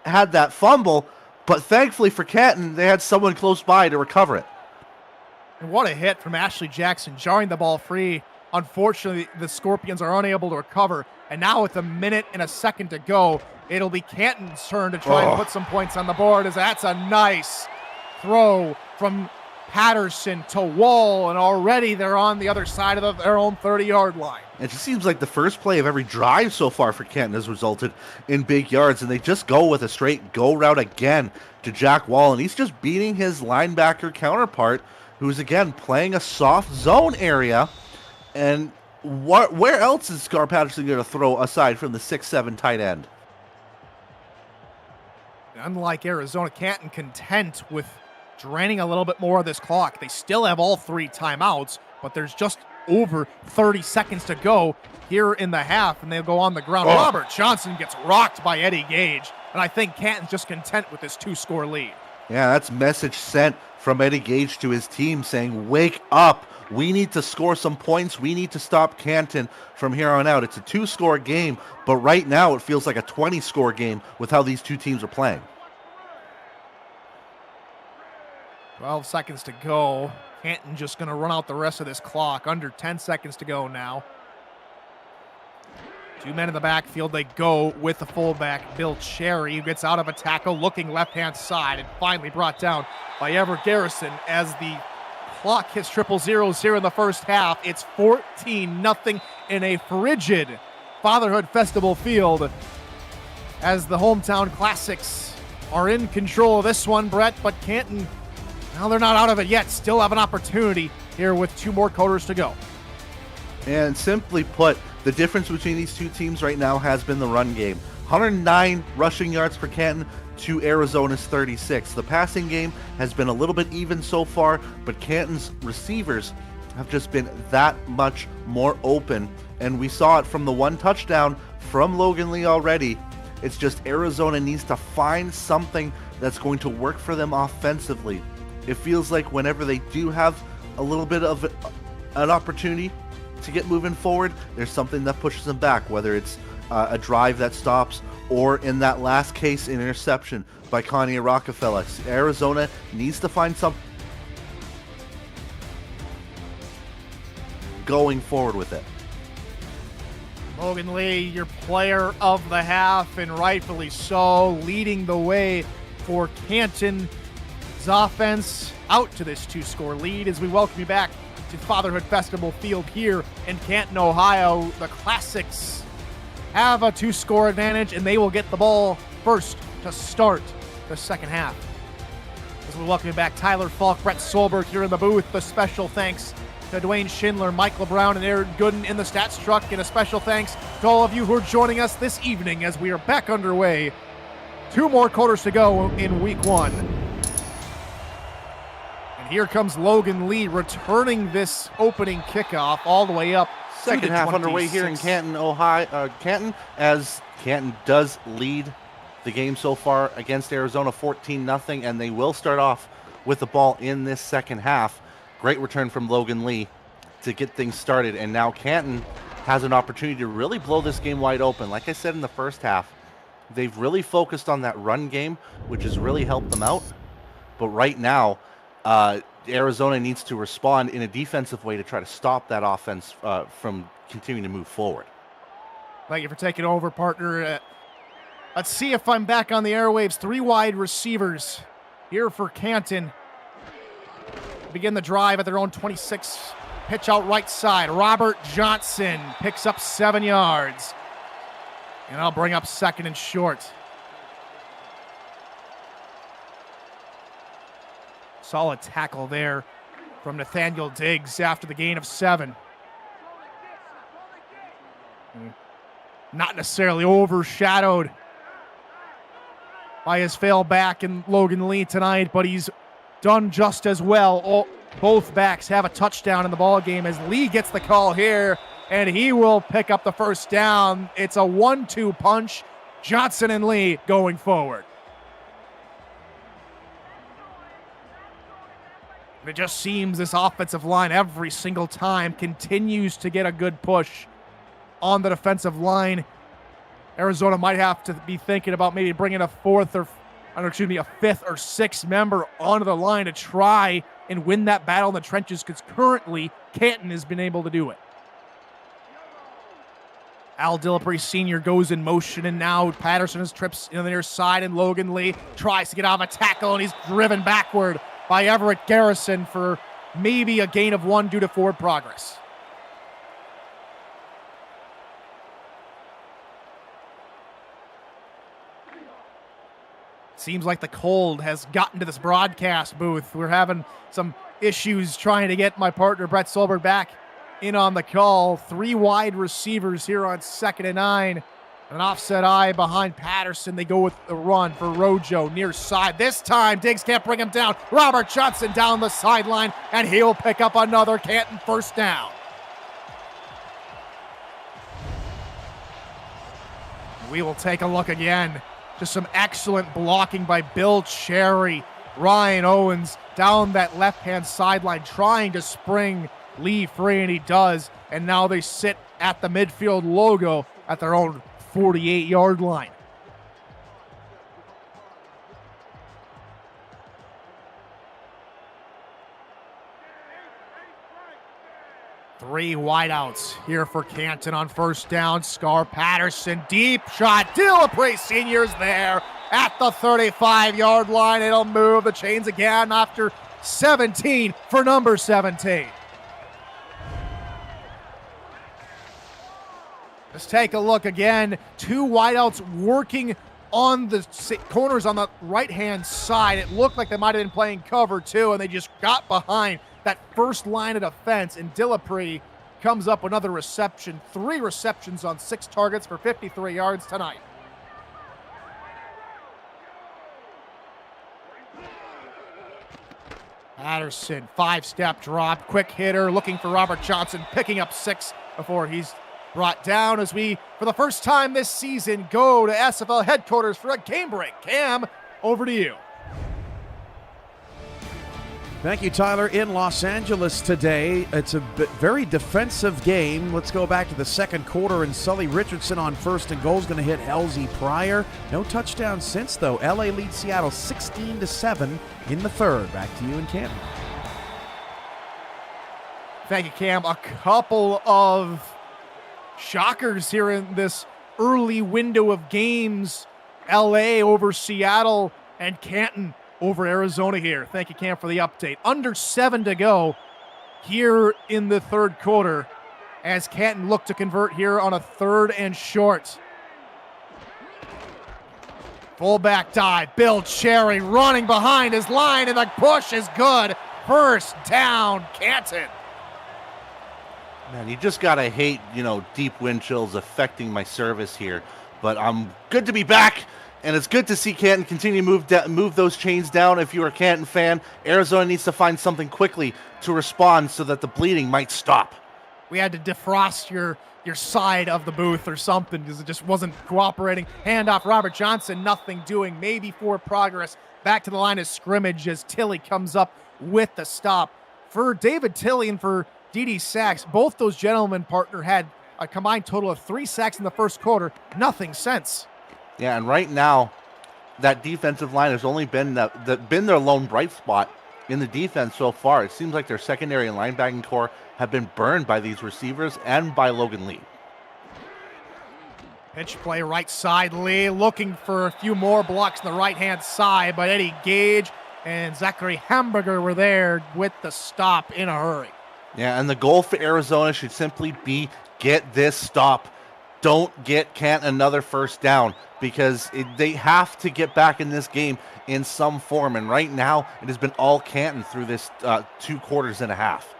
had that fumble, but thankfully for Canton, they had someone close by to recover it. And what a hit from Ashley Jackson, jarring the ball free. Unfortunately, the Scorpions are unable to recover, and now with 1 minute and a second to go, it'll be Canton's turn to try and put some points on the board, as that's a nice throw from Patterson to Wall, and already they're on the other side of their own 30-yard line. It just seems like the first play of every drive so far for Canton has resulted in big yards, and they just go with a straight go route again to Jack Wall, and he's just beating his linebacker counterpart, who's again playing a soft zone area. And where else is Scar Patterson going to throw aside from the 6'7" tight end? Unlike Arizona, Canton content with draining a little bit more of this clock. They still have all 3 timeouts, but there's just over 30 seconds to go here in the half, and they'll go on the ground. Robert Johnson gets rocked by Eddie Gage, and I think Canton's just content with this 2-score lead. Yeah, that's message sent from Eddie Gage to his team saying, wake up. We need to score some points. We need to stop Canton from here on out. It's a 2-score game, but right now it feels like a 20-score game with how these 2 teams are playing. 12 seconds to go. Canton just going to run out the rest of this clock. Under 10 seconds to go now. 2 men in the backfield. They go with the fullback, Bill Cherry, who gets out of a tackle, looking left-hand side, and finally brought down by Everett Garrison as the clock hits 0-0 here in the first half. It's 14-0 in a frigid Fatherhood Festival field as the hometown Classics are in control of this one, Brett, but Canton, well, they're not out of it yet. Still have an opportunity here with 2 more quarters to go. And simply put, the difference between these 2 teams right now has been the run game. 109 rushing yards for Canton to Arizona's 36. The passing game has been a little bit even so far, but Canton's receivers have just been that much more open. And we saw it from the 1 touchdown from Logan Lee already. It's just Arizona needs to find something that's going to work for them offensively. It feels like whenever they do have a little bit of an opportunity to get moving forward, there's something that pushes them back, whether it's a drive that stops, or in that last case, an interception by Kanye Rockefeller. Arizona needs to find something going forward with it. Logan Lee, your player of the half, and rightfully so, leading the way for Canton's offense out to this 2-score lead as we welcome you back to Fatherhood Festival Field here in Canton, Ohio. The Classics have a 2-score advantage, and they will get the ball first to start the second half. As we welcome you back, Tyler Falk, Brett Solberg here in the booth. A special thanks to Dwayne Schindler, Michael Brown, and Aaron Gooden in the stats truck, and a special thanks to all of you who are joining us this evening as we are back underway. 2 more quarters to go in week 1. And here comes Logan Lee returning this opening kickoff all the way up. Second half underway here in Canton, Ohio. Canton, as Canton does lead the game so far against Arizona 14-0, and they will start off with the ball in this second half. Great return from Logan Lee to get things started, and now Canton has an opportunity to really blow this game wide open. Like I said in the first half, they've really focused on that run game, which has really helped them out. But right now, Arizona needs to respond in a defensive way to try to stop that offense from continuing to move forward. Thank you for taking over, partner. Let's see if I'm back on the airwaves. 3 wide receivers here for Canton. Begin the drive at their own 26. Pitch out right side. Robert Johnson picks up 7 yards. And I'll bring up second and short. Solid tackle there from Nathaniel Diggs after the gain of 7. Not necessarily overshadowed by his fail back in Logan Lee tonight, but he's done just as well. Both backs have a touchdown in the ball game as Lee gets the call here, and he will pick up the first down. It's a 1-2 punch. Johnson and Lee going forward. It just seems this offensive line every single time continues to get a good push on the defensive line. Arizona might have to be thinking about maybe bringing a fifth or sixth member onto the line to try and win that battle in the trenches, because currently Canton has been able to do it. Al Dillapre Sr. goes in motion, and now Patterson has trips on the near side, and Logan Lee tries to get out of a tackle, and he's driven backward by Everett Garrison for maybe a gain of 1 due to forward progress. Seems like the cold has gotten to this broadcast booth. We're having some issues trying to get my partner Brett Solberg back in on the call. 3 wide receivers here on 2nd and 9. An offset eye behind Patterson. They go with the run for Rojo near side. This time, Diggs can't bring him down. Robert Johnson down the sideline, and he'll pick up another Canton first down. We will take a look again. Just some excellent blocking by Bill Cherry. Ryan Owens down that left-hand sideline trying to spring Lee free, and he does. And now they sit at the midfield logo at their own 48-yard line. Three wideouts here for Canton on first down. Scar Patterson, deep shot. Dillapre Sr.'s there at the 35-yard line. It'll move the chains again after 17 for number 17. Let's take a look again. 2 wideouts working on the corners on the right-hand side. It looked like they might have been playing cover 2, and they just got behind that first line of defense, and Dillapre comes up with another reception. 3 receptions on 6 targets for 53 yards tonight. Patterson, 5-step drop, quick hitter, looking for Robert Johnson, picking up 6 before he's brought down as we, for the first time this season, go to SFL headquarters for a game break. Cam, over to you. Thank you, Tyler. In Los Angeles today, it's a very defensive game. Let's go back to the second quarter, and Sully Richardson on first and goal is going to hit Halsey Pryor. No touchdown since, though. LA leads Seattle 16-7 in the third. Back to you in Canton. Thank you, Cam. A couple of shockers here in this early window of games. LA over Seattle and Canton over Arizona here. Thank you, Cam, for the update. Under 7 to go here in the third quarter as Canton look to convert here on a 3rd and short. Fullback dive. Bill Cherry running behind his line, and the push is good. First down, Canton. Man, you just gotta hate, deep wind chills affecting my service here. But I'm good to be back. And it's good to see Canton continue to move those chains down. If you're a Canton fan, Arizona needs to find something quickly to respond so that the bleeding might stop. We had to defrost your side of the booth or something because it just wasn't cooperating. Handoff, Robert Johnson, nothing doing. Maybe forward progress. Back to the line of scrimmage as Tilley comes up with the stop. For David Tilley and for D.D. Sachs, both those gentlemen, partner, had a combined total of 3 sacks in the first quarter. Nothing since. Yeah, and right now, that defensive line has only been their lone bright spot in the defense so far. It seems like their secondary and linebacking core have been burned by these receivers and by Logan Lee. Pitch play right side. Lee looking for a few more blocks on the right-hand side, but Eddie Gage and Zachary Hamburger were there with the stop in a hurry. Yeah, and the goal for Arizona should simply be get this stop don't get Canton another first down, because they have to get back in this game in some form. And right now, it has been all Canton through this 2 quarters and a half.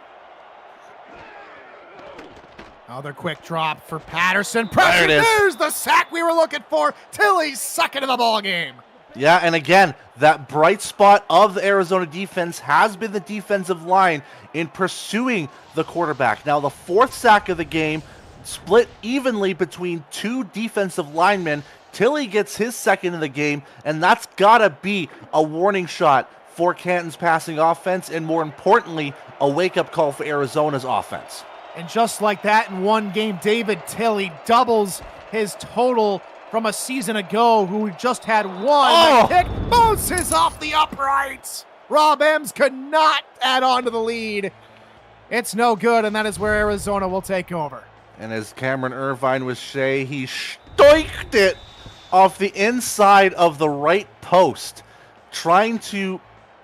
Another quick drop for Patterson. Pressure. There it is. There's the sack we were looking for. Tilly's second of the ball game. Yeah, and again, that bright spot of the Arizona defense has been the defensive line in pursuing the quarterback. Now, the 4th sack of the game split evenly between 2 defensive linemen. Tilly gets his second of the game, and that's got to be a warning shot for Canton's passing offense, and more importantly, a wake-up call for Arizona's offense. And just like that, in one game, David Tilly doubles his total from a season ago, who just had one. Oh! The kick bounces off the uprights. Rob Ems could not add on to the lead. It's no good, and that is where Arizona will take over. And as Cameron Irvine was say, he stoiked it off the inside of the right post, trying to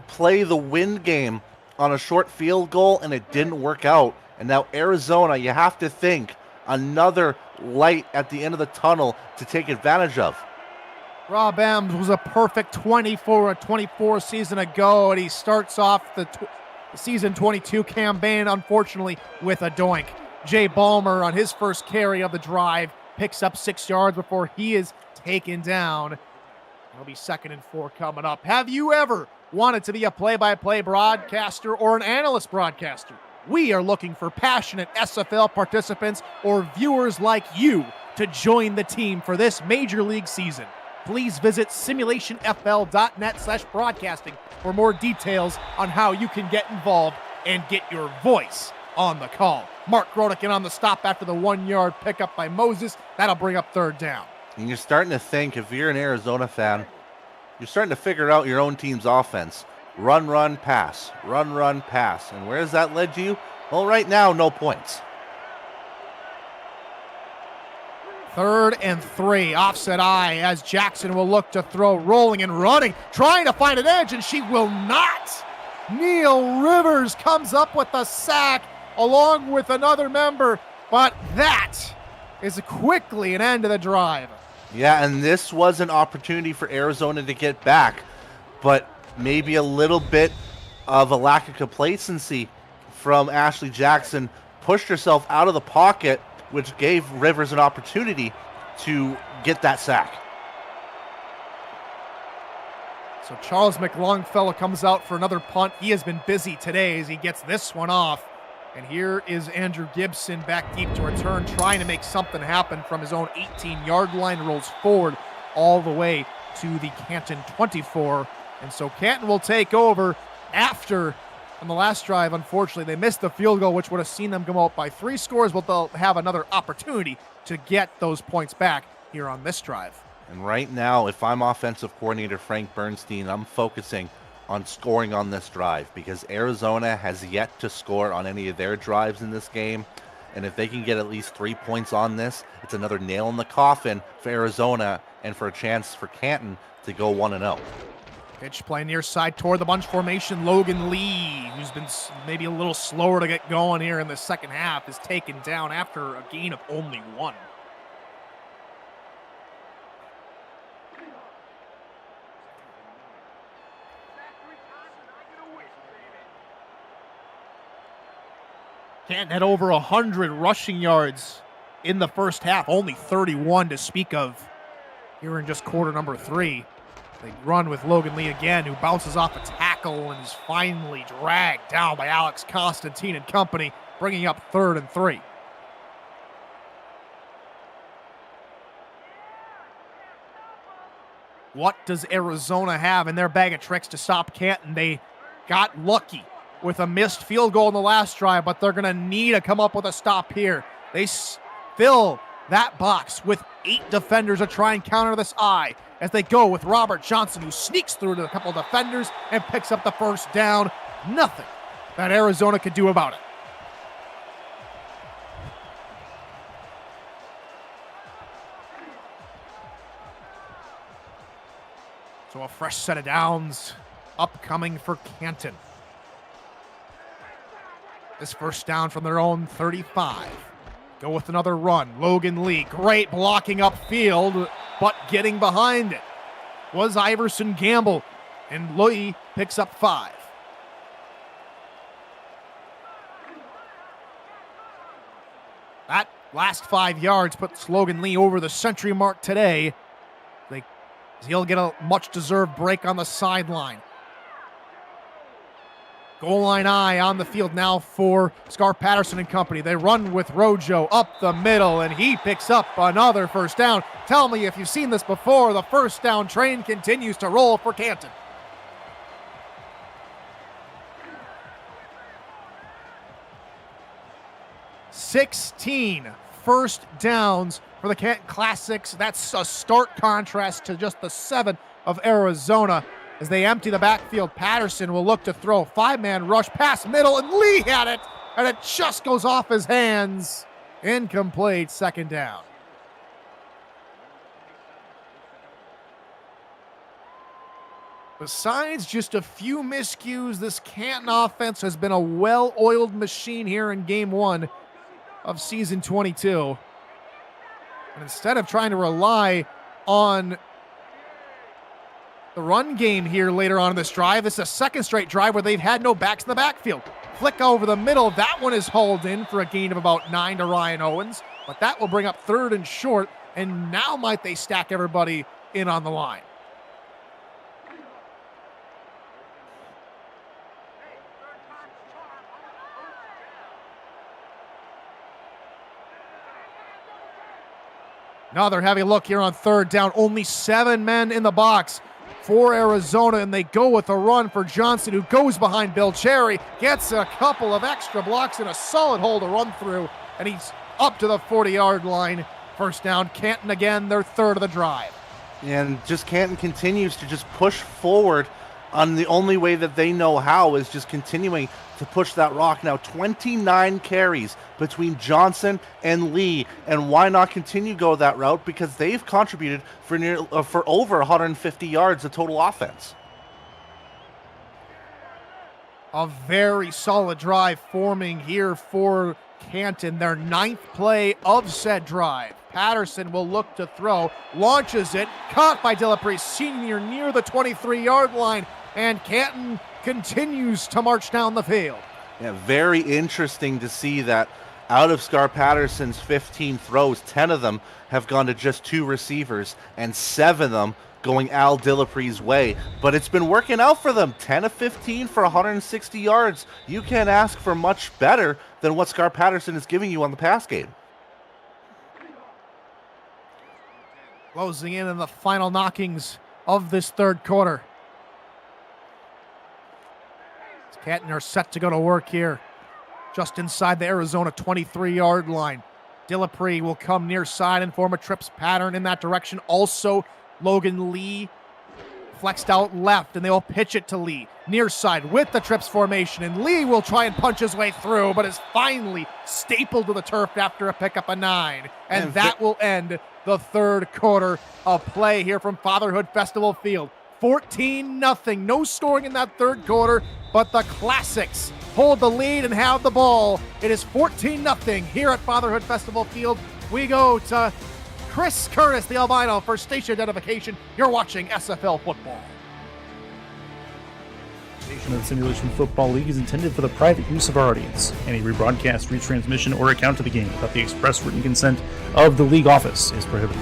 play the wind game on a short field goal, and it didn't work out. And now Arizona, you have to think, another light at the end of the tunnel to take advantage of. Rob Ems was a perfect 24 season ago, and he starts off the season 22 campaign, unfortunately, with a doink. Jay Ballmer, on his first carry of the drive, picks up 6 yards before he is taken down. It'll be 2nd and 4 coming up. Have you ever wanted to be a play-by-play broadcaster or an analyst broadcaster? We are looking for passionate SFL participants or viewers like you to join the team for this Major League season. Please visit simulationfl.net/broadcasting for more details on how you can get involved and get your voice on the call. Mark Grodikin on the stop after the 1-yard pickup by Moses. That'll bring up 3rd down. And you're starting to think, if you're an Arizona fan, you're starting to figure out your own team's offense. Run, run, pass. Run, run, pass. And where has that led you? Well, right now, no points. 3rd and 3, offset eye as Jackson will look to throw, rolling and running, trying to find an edge, and she will not. Neil Rivers comes up with the sack along with another member, but that is quickly an end to the drive. Yeah, and this was an opportunity for Arizona to get back, but maybe a little bit of a lack of complacency from Ashley Jackson pushed herself out of the pocket, which gave Rivers an opportunity to get that sack. So Charles McLongfellow comes out for another punt. He has been busy today as he gets this one off. And here is Andrew Gibson back deep to return, trying to make something happen from his own 18-yard line, rolls forward all the way to the Canton 24. And so Canton will take over after, on the last drive, unfortunately, they missed the field goal, which would have seen them come out by 3 scores, but they'll have another opportunity to get those points back here on this drive. And right now, if I'm offensive coordinator Frank Bernstein, I'm focusing on scoring on this drive, because Arizona has yet to score on any of their drives in this game. And if they can get at least 3 points on this, it's another nail in the coffin for Arizona and for a chance for Canton to go 1-0. Pitch play near side toward the bunch formation. Logan Lee, who's been maybe a little slower to get going here in the second half, is taken down after a gain of only 1. Canton had over 100 rushing yards in the first half, only 31 to speak of here in just quarter number 3. They run with Logan Lee again, who bounces off a tackle and is finally dragged down by Alex Constantine and company, bringing up 3rd and 3. What does Arizona have in their bag of tricks to stop Canton? They got lucky with a missed field goal in the last drive, but they're going to need to come up with a stop here. They fill that box with 8 defenders to try and counter this eye as they go with Robert Johnson, who sneaks through to a couple of defenders and picks up the first down. Nothing that Arizona could do about it. So a fresh set of downs upcoming for Canton. This first down from their own 35. Go with another run. Logan Lee, great blocking upfield, but getting behind it was Iverson Gamble, and Lee picks up 5. That last 5 yards puts Logan Lee over the century mark today. He'll get a much-deserved break on the sideline. Goal line eye on the field now for Scar Patterson and company. They run with Rojo up the middle, and he picks up another first down. Tell me if you've seen this before. The first down train continues to roll for Canton. First downs for the Canton Classics. That's a stark contrast to just the 7 of Arizona. As they empty the backfield, Patterson will look to throw. 5-man rush, pass middle, and Lee had it, and it just goes off his hands. Incomplete, 2nd down. Besides just a few miscues, this Canton offense has been a well-oiled machine here in Game 1 of Season 22. And instead of trying to rely on the run game here later on in this drive, this is a second straight drive where they've had no backs in the backfield. Flick over the middle. That one is hauled in for a gain of about 9 to Ryan Owens, but that will bring up 3rd and short, and now might they stack everybody in on the line. Another heavy look here on 3rd down. Only 7 men in the box for Arizona, and they go with a run for Johnson, who goes behind Bill Cherry, gets a couple of extra blocks and a solid hole to run through, and he's up to the 40-yard line. First down. Canton again, their 3rd of the drive. And just Canton continues to just push forward on the only way that they know how, is just continuing to push that rock. Now 29 carries between Johnson and Lee, and why not continue to go that route, because they've contributed for over 150 yards of total offense. A very solid drive forming here for Canton, their 9th play of said drive. Patterson will look to throw, launches it, caught by Delapre Sr. near the 23-yard line, and Canton continues to march down the field. Yeah, very interesting to see that out of Scar Patterson's 15 throws, 10 of them have gone to just 2 receivers, and 7 of them going Al Dillapre's way. But it's been working out for them. 10 of 15 for 160 yards. You can't ask for much better than what Scar Patterson is giving you on the pass game. Closing in the final knockings of this 3rd quarter. Canton are set to go to work here, just inside the Arizona 23-yard line. Dillapre will come near side and form a trips pattern in that direction. Also, Logan Lee flexed out left, and they will pitch it to Lee. Near side with the trips formation, and Lee will try and punch his way through, but is finally stapled to the turf after a pickup of 9. And that will end the 3rd quarter of play here from Fatherhood Festival Field. 14-0. No scoring in that 3rd quarter, but the Classics hold the lead and have the ball. It is 14-0 here at Fatherhood Festival Field. We go to Chris Curtis, the albino, for station identification. You're watching SFL football. Station of the Simulation Football League is intended for the private use of our audience. Any rebroadcast, retransmission, or account of the game without the express written consent of the league office is prohibited.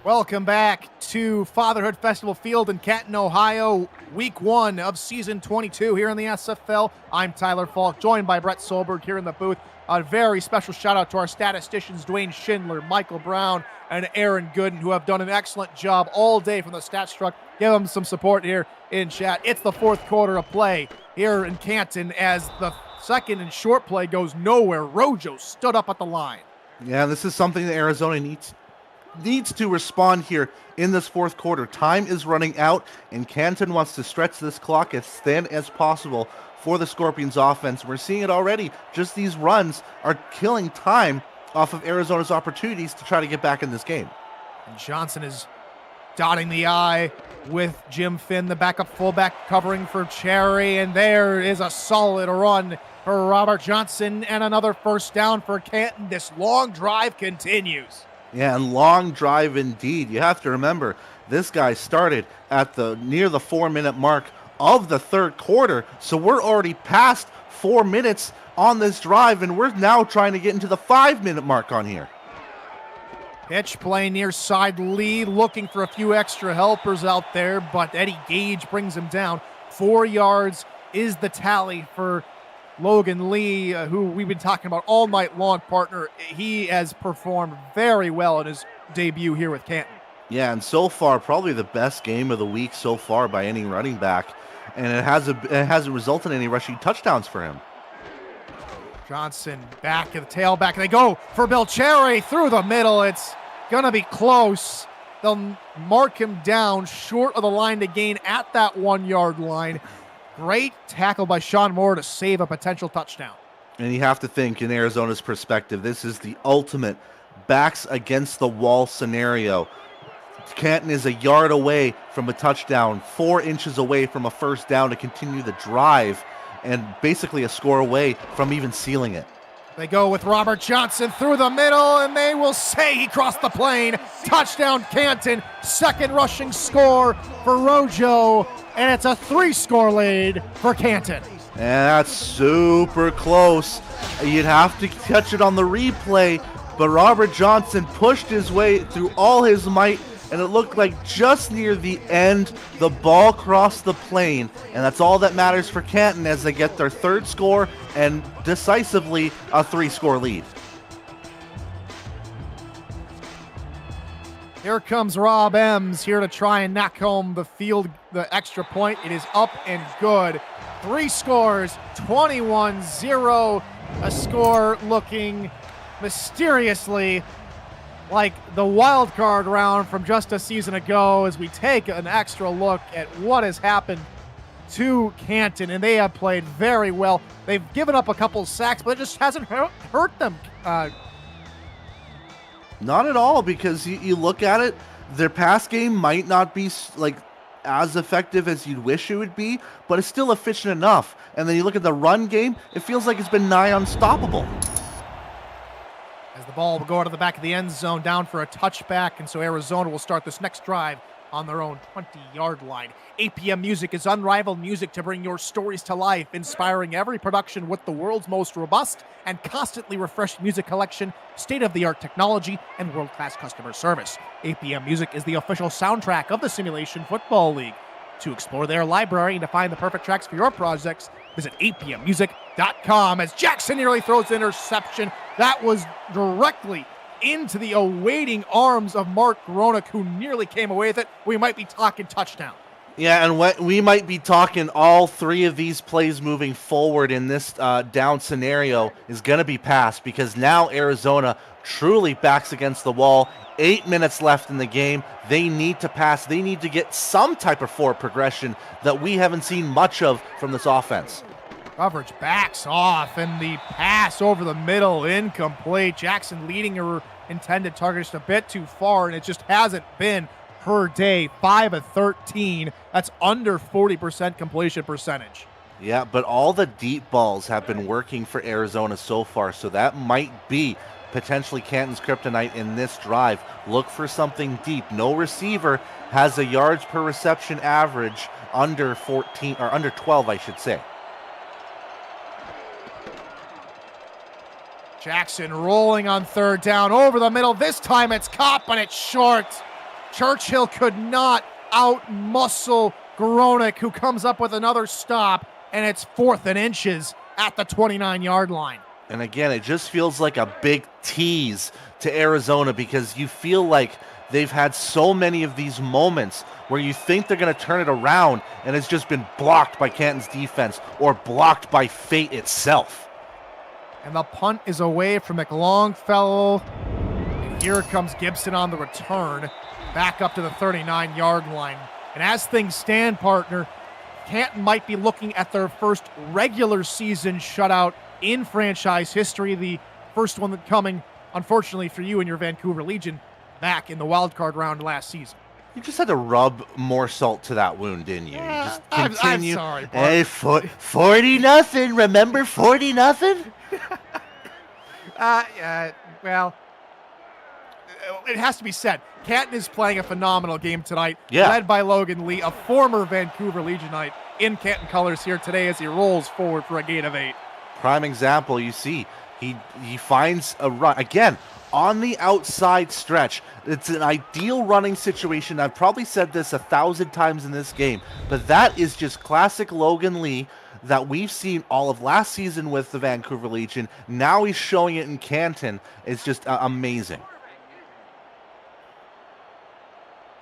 Welcome back to Fatherhood Festival Field in Canton, Ohio, week 1 of season 22 here in the SFL. I'm Tyler Falk, joined by Brett Solberg here in the booth. A very special shout out to our statisticians, Dwayne Schindler, Michael Brown, and Aaron Gooden, who have done an excellent job all day from the stats truck. Give them some support here in chat. It's the 4th quarter of play here in Canton as the 2nd and short play goes nowhere. Rojo stood up at the line. Yeah, this is something that Arizona needs to respond here in this 4th quarter. Time is running out, and Canton wants to stretch this clock as thin as possible for the Scorpions offense. We're seeing it already. Just these runs are killing time off of Arizona's opportunities to try to get back in this game. And Johnson is dotting the I with Jim Finn, the backup fullback, covering for Cherry, and there is a solid run for Robert Johnson and another first down for Canton. This long drive continues. Yeah, and long drive indeed. You have to remember, this guy started at near the 4-minute mark of the third quarter, so we're already past 4 minutes on this drive, and we're now trying to get into the 5-minute mark on here. Pitch play near side. Lee looking for a few extra helpers out there, but Eddie Gage brings him down. 4 yards is the tally for Logan Lee, who we've been talking about all night long, partner. He has performed very well in his debut here with Canton. Yeah, and so far, probably the best game of the week so far by any running back, and it hasn't resulted in any rushing touchdowns for him. Johnson back at the tailback. They go for Bill Cherry through the middle. It's going to be close. They'll mark him down short of the line to gain at that 1 yard line. Great tackle by Sean Moore to save a potential touchdown. And you have to think, in Arizona's perspective, this is the ultimate backs against the wall scenario. Canton is a yard away from a touchdown, 4 inches away from a first down to continue the drive, and basically a score away from even sealing it. They go with Robert Johnson through the middle, and they will say he crossed the plane. Touchdown Canton, second rushing score for Rojo, and it's a 3-score lead for Canton. And that's super close. You'd have to catch it on the replay, but Robert Johnson pushed his way through all his might, and it looked like just near the end, the ball crossed the plane, and that's all that matters for Canton as they get their 3rd score and decisively a 3-score lead. Here comes Rob Ems here to try and knock home the extra point. It is up and good. 3 scores, 21-0, a score looking mysteriously like the wild card round from just a season ago as we take an extra look at what has happened to Canton, and they have played very well. They've given up a couple sacks, but it just hasn't hurt them. Not at all, because you look at it, their pass game might not be like as effective as you'd wish it would be, but it's still efficient enough. And then you look at the run game, it feels like it's been nigh unstoppable. As the ball will go out of the back of the end zone, down for a touchback, and so Arizona will start this next drive on their own 20-yard line. APM Music is unrivaled music to bring your stories to life, inspiring every production with the world's most robust and constantly refreshed music collection, state-of-the-art technology, and world-class customer service. APM Music is the official soundtrack of the Simulation Football League. To explore their library and to find the perfect tracks for your projects, visit apmmusic.com. As Jackson nearly throws an interception, that was directly into the awaiting arms of Mark Groenick, who nearly came away with it. We might be talking touchdown. Yeah, and we might be talking all 3 of these plays moving forward in this down scenario is going to be passed, because now Arizona truly backs against the wall. 8 minutes left in the game. They need to pass. They need to get some type of forward progression that we haven't seen much of from this offense. Coverage backs off, and the pass over the middle, incomplete. Jackson leading her intended target just a bit too far, and it just hasn't been her day. 5 of 13. That's under 40% completion percentage. Yeah, but all the deep balls have been working for Arizona so far, so that might be potentially Canton's kryptonite in this drive. Look for something deep. No receiver has a yards per reception average under 14, or under 12, I should say. Jackson rolling on 3rd down over the middle. This time it's caught, but it's short. Churchill could not out-muscle Groenick, who comes up with another stop, and it's 4th and inches at the 29-yard line. And again, it just feels like a big tease to Arizona, because you feel like they've had so many of these moments where you think they're going to turn it around, and it's just been blocked by Canton's defense or blocked by fate itself. And the punt is away from McLongfellow. And here comes Gibson on the return, back up to the 39-yard line. And as things stand, partner, Canton might be looking at their first regular season shutout in franchise history, the first one coming, unfortunately for you and your Vancouver Legion, back in the wild card round last season. You just had to rub more salt to that wound, didn't you? You just I'm continue. sorry, Bart. Hey, 40-0. Remember 40-0? Well, it has to be said, Canton is playing a phenomenal game tonight, Yeah. led by Logan Lee, a former Vancouver Legionite, in Canton colors here today as he rolls forward for a gain of 8. Prime example, you see, he finds a run. Again, on the outside stretch. It's an ideal running situation. I've probably said this 1,000 times in this game, but that is just classic Logan Lee that we've seen all of last season with the Vancouver Legion. Now he's showing it in Canton. It's just amazing.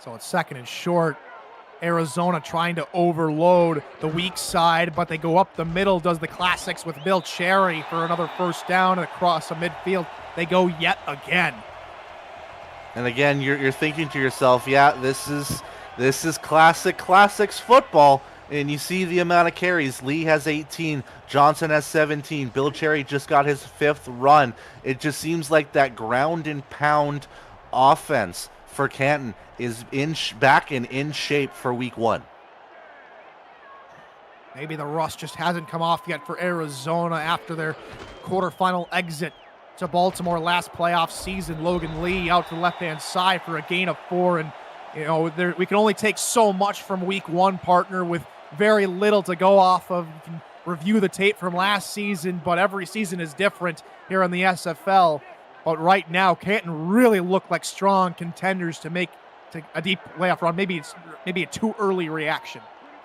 So it's second and short. Arizona trying to overload the weak side, but they go up the middle, does the classics with Bill Cherry for another first down, and across the midfield they go yet again. And again, you're thinking to yourself, yeah, this is classics football. And you see the amount of carries. Lee has 18, Johnson has 17, Bill Cherry just got his 5th run. It just seems like that ground and pound offense for Canton is back and in shape for week 1. Maybe the rust just hasn't come off yet for Arizona after their quarterfinal exit to Baltimore last playoff season. Logan Lee out to the left-hand side for a gain of 4. And, you know, we can only take so much from week 1, partner, with very little to go off of. You can review the tape from last season, but every season is different here in the SFL. But right now, Canton really look like strong contenders to make a deep playoff run. Maybe a too early reaction.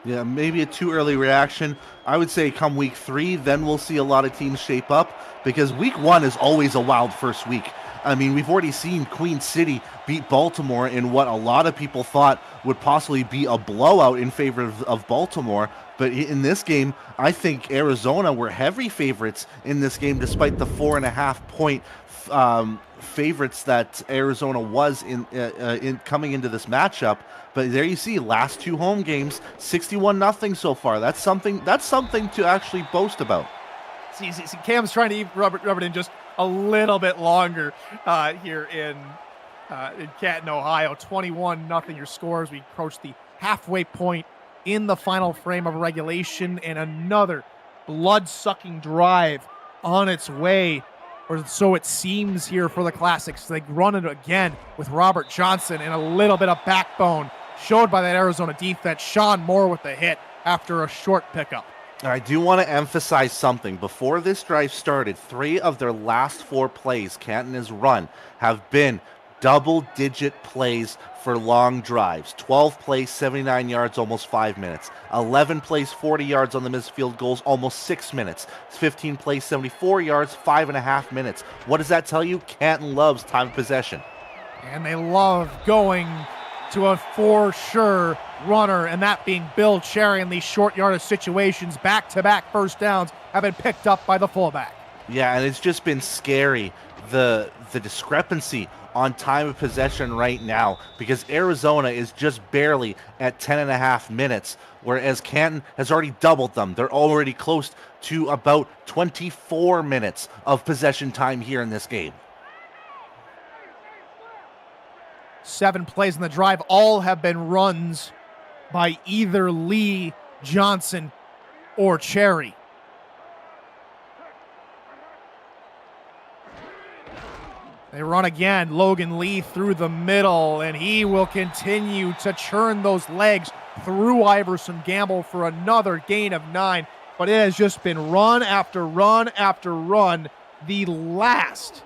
Yeah, maybe a too early reaction. I would say come week 3, then we'll see a lot of teams shape up, because week 1 is always a wild first week. I mean, we've already seen Queen City beat Baltimore in what a lot of people thought would possibly be a blowout in favor of Baltimore. But in this game, I think Arizona were heavy favorites in this game, despite the 4.5 point favorites that Arizona was in coming into this matchup. But there you see, last 2 home games, 61-0 so far. That's something to actually boast about. See, Cam's trying to rub it in just a little bit longer here in Canton, Ohio. 21-0 your score as we approach the halfway point in the final frame of regulation, and another blood-sucking drive on its way, or so it seems here for the Classics. They run it again with Robert Johnson, and a little bit of backbone showed by that Arizona defense. Sean Moore with the hit after a short pickup. I do want to emphasize something. Before this drive started, 3 of their last 4 plays Canton has run have been double-digit plays for long drives. 12 plays, 79 yards, almost 5 minutes. 11 plays, 40 yards on the missed field goals, almost 6 minutes. 15 plays, 74 yards, 5.5 minutes. What does that tell you? Canton loves time of possession. And they love going to a for sure runner, and that being Bill Cherry in these short yardage situations. Back-to-back first downs have been picked up by the fullback. Yeah, and it's just been scary, the discrepancy on time of possession right now, because Arizona is just barely at 10.5 minutes, whereas Canton has already doubled them. They're already close to about 24 minutes of possession time here in this game. 7 plays in the drive, all have been runs by either Lee, Johnson, or Cherry. They run again. Logan Lee through the middle, and he will continue to churn those legs through Iverson Gamble for another gain of 9. But it has just been run after run after run. The last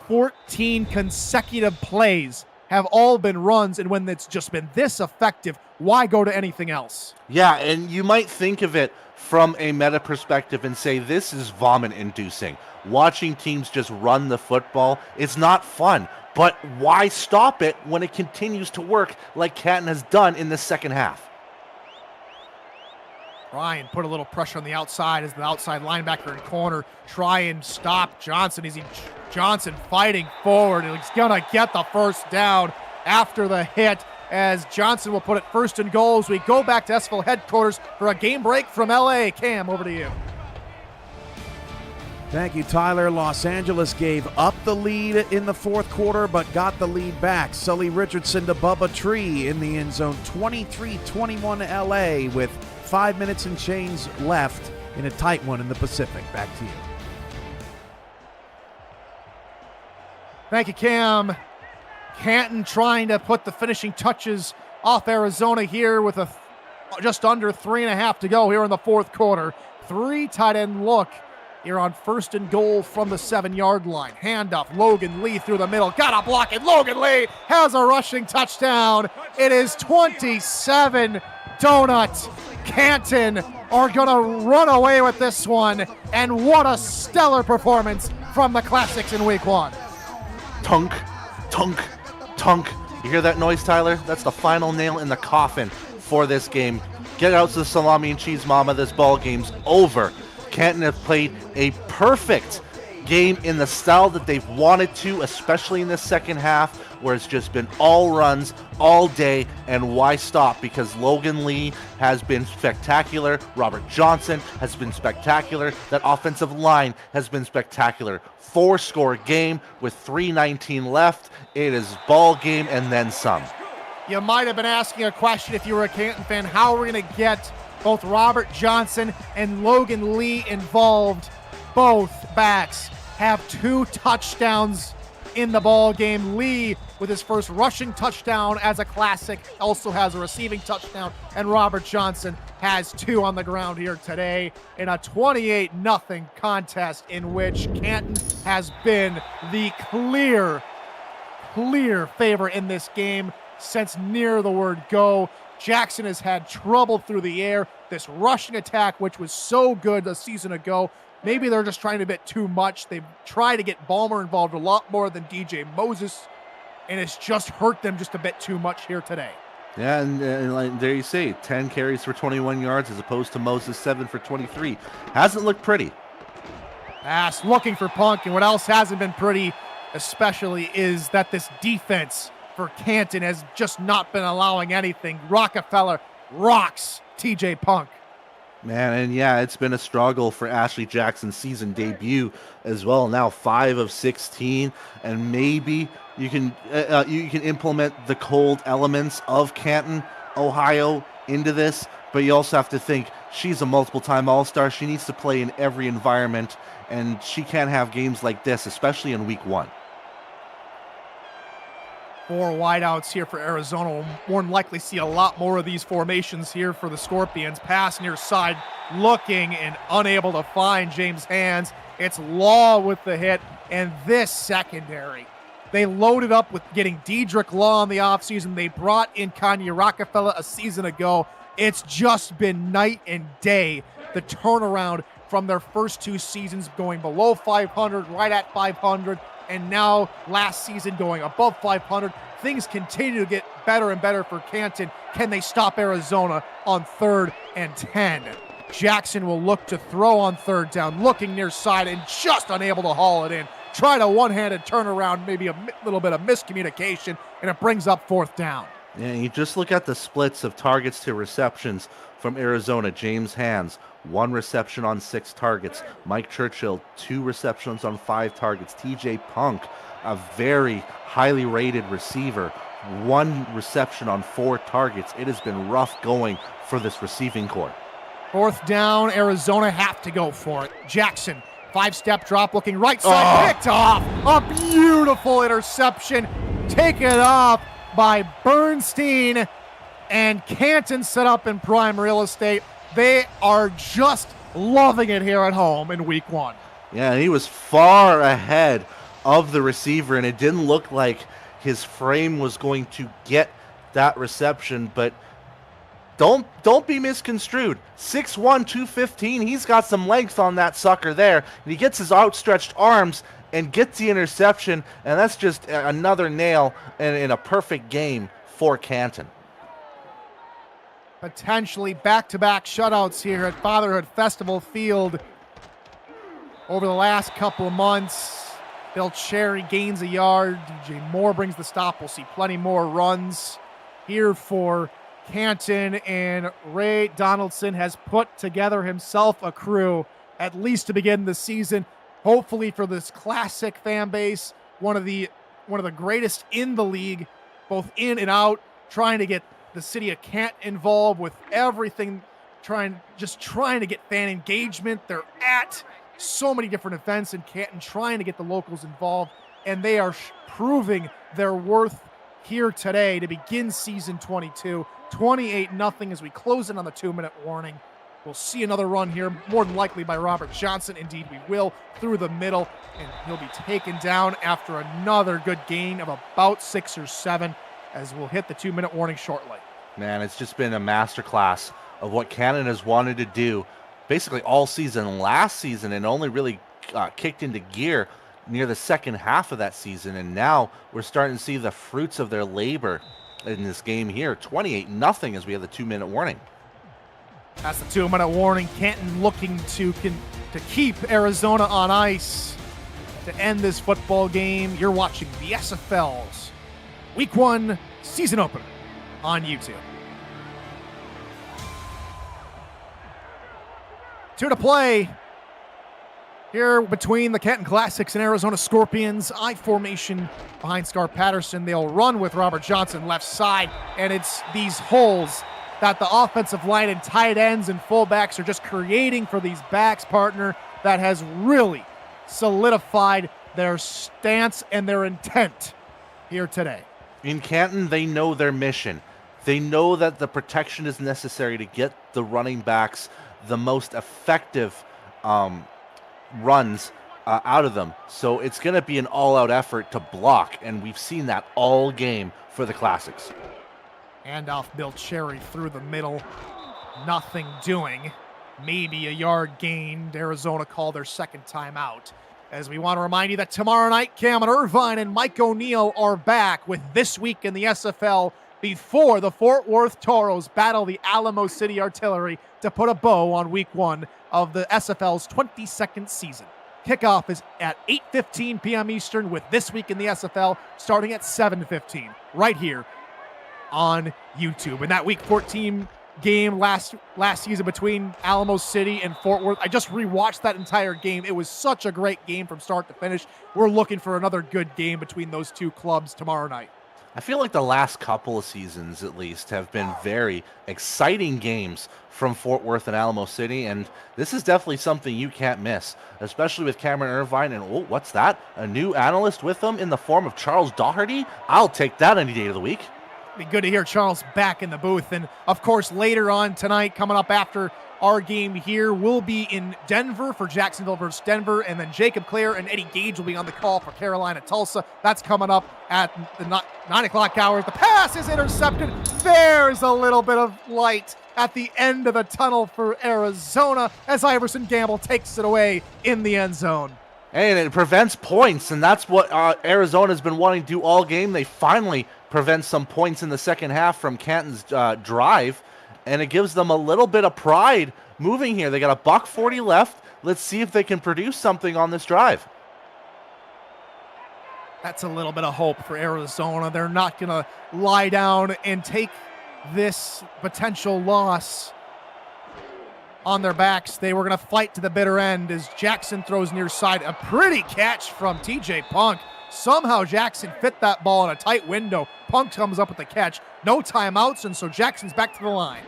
14 consecutive plays have all been runs, and when it's just been this effective, why go to anything else? Yeah, and you might think of it from a meta perspective and say this is vomit-inducing. Watching teams just run the football, it's not fun. But why stop it when it continues to work like Canton has done in the second half? Ryan put a little pressure on the outside as the outside linebacker in corner. Try and stop Johnson. Johnson fighting forward. He's going to get the first down after the hit, as Johnson will put it first and goal as we go back to SFL headquarters for a game break from LA. Cam, over to you. Thank you, Tyler. Los Angeles gave up the lead in the fourth quarter, but got the lead back. Sully Richardson to Bubba Tree in the end zone. 23-21 LA with 5 minutes and change left in a tight one in the Pacific. Back to you. Thank you, Cam. Canton trying to put the finishing touches off Arizona here with just under 3.5 to go here in the fourth quarter. 3 tight end look here on 1st and goal from the 7-yard line. Handoff, Logan Lee through the middle. Got to block it. Logan Lee has a rushing touchdown. It is 27 Donuts. Canton are going to run away with this one. And what a stellar performance from the Classics in week 1. Tunk, tunk, tunk. You hear that noise, Tyler? That's the final nail in the coffin for this game. Get out to the salami and cheese, mama. This ball game's over. Canton have played a perfect game in the style that they've wanted to, especially in the second half, where it's just been all runs all day. And why stop? Because Logan Lee has been spectacular. Robert Johnson has been spectacular. That offensive line has been spectacular. 4-score game with 3:19 left. It is ball game and then some. You might have been asking a question if you were a Canton fan. How are we going to get both Robert Johnson and Logan Lee involved? Both backs have 2 touchdowns in the ball game. Lee with his first rushing touchdown as a Classic also has a receiving touchdown, and Robert Johnson has 2 on the ground here today in a 28-0 contest in which Canton has been the clear favorite in this game since near the word go. Jackson has had trouble through the air. This rushing attack, which was so good a season ago, maybe they're just trying a bit too much. They've tried to get Ballmer involved a lot more than DJ Moses, and it's just hurt them just a bit too much here today. Yeah, and like there you see, 10 carries for 21 yards as opposed to Moses 7 for 23. Hasn't looked pretty. Pass looking for Punk, and what else hasn't been pretty, especially, is that this defense for Canton has just not been allowing anything. Rockefeller rocks TJ Punk. Man, and yeah, it's been a struggle for Ashley Jackson's season debut as well. Now 5 of 16, and maybe you can implement the cold elements of Canton, Ohio into this, but you also have to think she's a multiple-time All-Star. She needs to play in every environment, and she can't have games like this, especially in week 1. 4 wideouts here for Arizona. We'll more than likely see a lot more of these formations here for the Scorpions. Pass near side, looking and unable to find James Hands. It's Law with the hit, and this secondary. They loaded up with getting Dedrick Law in the offseason. They brought in Kanye Rockefeller a season ago. It's just been night and day, the turnaround from their first 2 seasons, going below 500, right at 500, and now last season going above 500. Things continue to get better and better for Canton. Can they stop Arizona on 3rd and 10? Jackson will look to throw on 3rd down, looking near side and just unable to haul it in. Tried a one-handed turnaround, maybe a little bit of miscommunication, and it brings up 4th down. Yeah, you just look at the splits of targets to receptions from Arizona. James Hands, 1 reception on 6 targets. Mike Churchill, 2 receptions on 5 targets. TJ Punk, a very highly rated receiver, 1 reception on 4 targets. It has been rough going for this receiving corps. 4th down, Arizona have to go for it. Jackson, 5-step drop, looking right side, picked off. A beautiful interception, taken off by Bernstein, and Canton set up in prime real estate. They are just loving it here at home in week 1. Yeah, he was far ahead of the receiver, and it didn't look like his frame was going to get that reception, but don't be misconstrued. 6'1", 215, he's got some length on that sucker there, and he gets his outstretched arms and gets the interception, and that's just another nail in a perfect game for Canton. Potentially back-to-back shutouts here at Fatherhood Festival Field over the last couple of months. Bill Cherry gains a yard. DJ Moore brings the stop. We'll see plenty more runs here for Canton, and Ray Donaldson has put together himself a crew, at least to begin the season. hopefully for this classic fan base, one of the greatest in the league, both in and out, trying to get the city of Canton involved with everything, trying to get fan engagement. They're at so many different events in Canton, trying to get the locals involved, and they are proving their worth here today to begin season 22. 28-0 as we close in on the 2-minute warning. We'll see another run here, more than likely by Robert Johnson. Indeed, we will, through the middle, and he'll be taken down after another good gain of about 6 or 7, as we'll hit the 2-minute warning shortly. Man, it's just been a masterclass of what Canton has wanted to do basically all season last season, and only really kicked into gear near the second half of that season. And now we're starting to see the fruits of their labor in this game here. 28-0 as we have the 2-minute warning. That's the 2-minute warning. Canton looking to keep Arizona on ice to end this football game. You're watching the SFL's Week 1 season opener on YouTube. 2 to play here between the Canton Classics and Arizona Scorpions. I formation behind Scar Patterson. They'll run with Robert Johnson left side, and it's these holes that the offensive line and tight ends and fullbacks are just creating for these backs, partner, that has really solidified their stance and their intent here today. In Canton, they know their mission. They know that the protection is necessary to get the running backs the most effective runs out of them. So it's going to be an all-out effort to block, and we've seen that all game for the Classics. Handoff Bill Cherry through the middle. Nothing doing. Maybe a yard gained. Arizona called their second timeout. As we want to remind you that tomorrow night, Cameron Irvine and Mike O'Neill are back with This Week in the SFL before the Fort Worth Toros battle the Alamo City Artillery to put a bow on Week 1 of the SFL's 22nd season. Kickoff is at 8:15 p.m. Eastern with This Week in the SFL starting at 7:15 right here on YouTube. And that Week 14 game last season between Alamo City and Fort Worth, I just rewatched that entire game. It was such a great game from start to finish. We're looking for another good game between those two clubs tomorrow night. I feel like the last couple of seasons, at least, have been very exciting games from Fort Worth and Alamo City, and this is definitely something you can't miss, especially with Cameron Irvine. And oh, what's that? A new analyst with them in the form of Charles Doherty? I'll take that any day of the week. Be good to hear Charles back in the booth. And of course, later on tonight, coming up after our game here, we'll be in Denver for Jacksonville versus Denver, and then Jacob Clare and Eddie Gage will be on the call for Carolina Tulsa. That's coming up at the 9 o'clock hour. The pass is intercepted. There's a little bit of light at the end of the tunnel for Arizona as Iverson Gamble takes it away in the end zone. And it prevents points, and that's what Arizona's been wanting to do all game. They finally prevent some points in the second half from Canton's drive, and it gives them a little bit of pride moving here. They got a $1:40 left. Let's see if they can produce something on this drive. That's a little bit of hope for Arizona. They're not going to lie down and take this potential loss on their backs. They were going to fight to the bitter end as Jackson throws near side. A pretty catch from TJ Punk. Somehow Jackson fit that ball in a tight window. Punk comes up with the catch. No timeouts, and so Jackson's back to the line.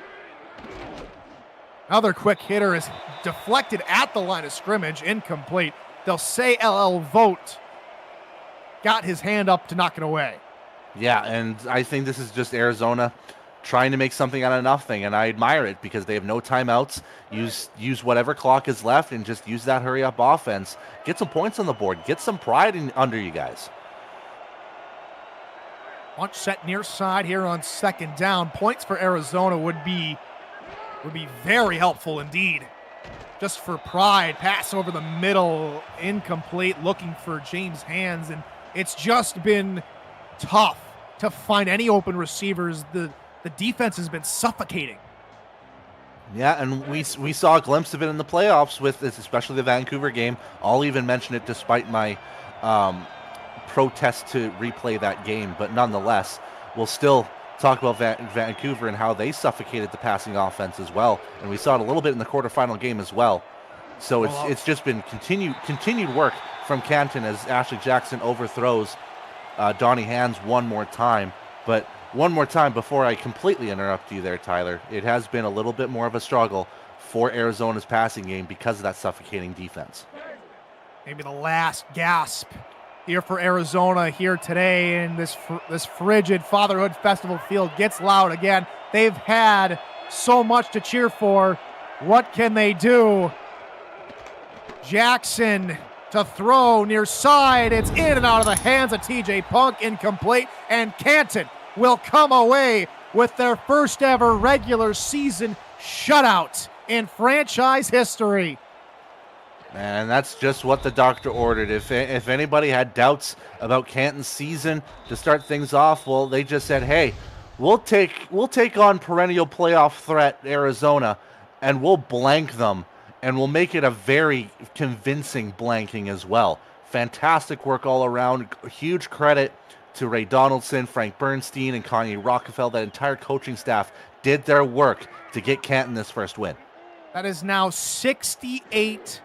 Another quick hitter is deflected at the line of scrimmage. Incomplete. They'll say LL Vogt got his hand up to knock it away. Yeah, and I think this is just Arizona trying to make something out of nothing, and I admire it because they have no timeouts. Use whatever clock is left and just use that hurry-up offense. Get some points on the board. Get some pride under you guys. Punch set near side here on second down. Points for Arizona would be very helpful indeed. Just for pride, pass over the middle, incomplete, looking for James Hands, and it's just been tough to find any open receivers. The defense has been suffocating. Yeah, and we saw a glimpse of it in the playoffs with this, especially the Vancouver game. I'll even mention it despite my protest to replay that game, but nonetheless, we'll still talk about Vancouver and how they suffocated the passing offense as well. And we saw it a little bit in the quarterfinal game as well. So it's just been continued work from Canton as Ashley Jackson overthrows Donnie Hands one more time. But one more time before I completely interrupt you there, Tyler, it has been a little bit more of a struggle for Arizona's passing game because of that suffocating defense. Maybe the last gasp here for Arizona here today in this frigid Fatherhood Festival field gets loud again. They've had so much to cheer for. What can they do? Jackson to throw near side. It's in and out of the hands of TJ Punk, incomplete, and Canton will come away with their first ever regular season shutout in franchise history. And that's just what the doctor ordered. If anybody had doubts about Canton's season to start things off, well, they just said, hey, we'll take on perennial playoff threat Arizona, and we'll blank them, and we'll make it a very convincing blanking as well. Fantastic work all around. Huge credit to Ray Donaldson, Frank Bernstein, and Kanye Rockefeller. That entire coaching staff did their work to get Canton this first win. That is now 68-0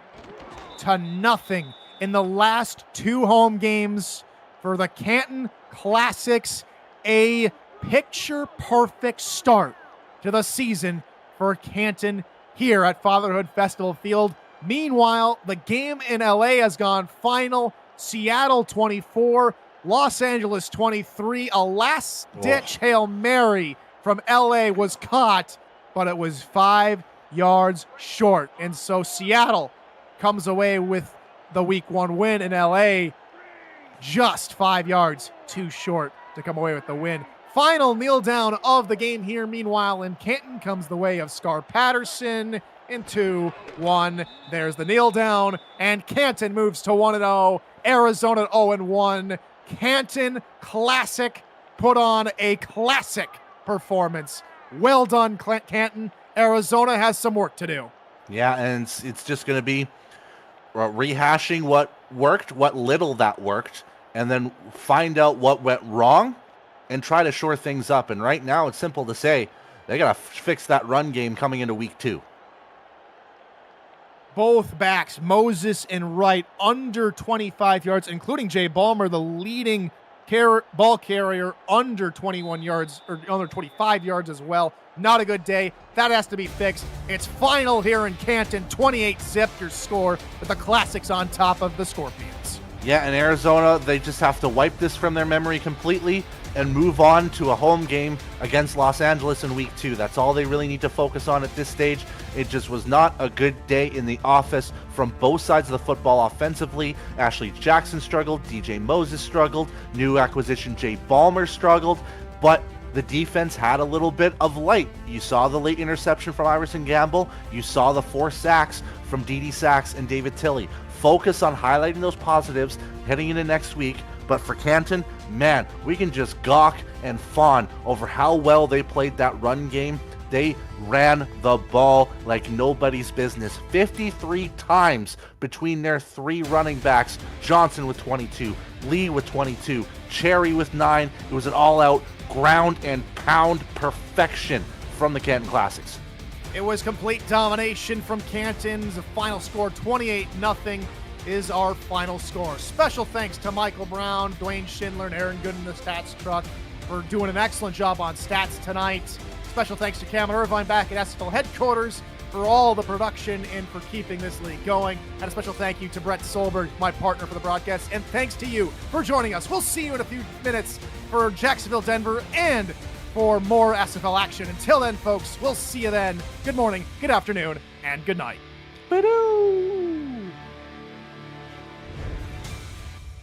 in the last two home games for the Canton Classics. A picture-perfect start to the season for Canton here at Fatherhood Festival Field. Meanwhile, the game in LA has gone final. Seattle 24, Los Angeles 23. A last-ditch Hail Mary from LA was caught, but it was 5 yards short. And so Seattle comes away with the Week 1 win in LA, just 5 yards too short to come away with the win. Final kneel down of the game here. Meanwhile, in Canton comes the way of Scar Patterson in 2-1. There's the kneel down, and Canton moves to 1-0. Arizona 0-1. Canton Classic put on a classic performance. Well done, Canton. Arizona has some work to do. Yeah, and it's just going to be rehashing what worked, what little that worked, and then find out what went wrong and try to shore things up. And right now, it's simple to say, they got to fix that run game coming into Week 2. Both backs, Moses and Wright, under 25 yards, including Jay Ballmer, the leading ball carrier, under 21 yards, or under 25 yards as well. Not a good day. That has to be fixed. It's final here in Canton, 28-zip your score, with the Classics on top of the Scorpions. Yeah, in Arizona, they just have to wipe this from their memory completely and move on to a home game against Los Angeles in Week 2. That's all they really need to focus on at this stage. It just was not a good day in the office from both sides of the football offensively. Ashley Jackson struggled, DJ Moses struggled, new acquisition Jay Ballmer struggled, but the defense had a little bit of light. You saw the late interception from Iverson Gamble. You saw the 4 sacks from Dede Sachs and David Tilley. Focus on highlighting those positives heading into next week. But for Canton, man, we can just gawk and fawn over how well they played that run game. They ran the ball like nobody's business. 53 times between their 3 running backs. Johnson with 22, Lee with 22, Cherry with 9. It was an all-out ground and pound perfection from the Canton Classics. It was complete domination from Canton's final score, 28-0 is our final score. Special thanks to Michael Brown, Dwayne Schindler, and Aaron Gooden, the Stats Truck, for doing an excellent job on stats tonight. Special thanks to Cameron Irvine back at SFL headquarters for all the production and for keeping this league going. And a special thank you to Brett Solberg, my partner for the broadcast. And thanks to you for joining us. We'll see you in a few minutes for Jacksonville, Denver, and for more SFL action. Until then, folks, we'll see you then. Good morning, good afternoon, and good night. Ba-doo.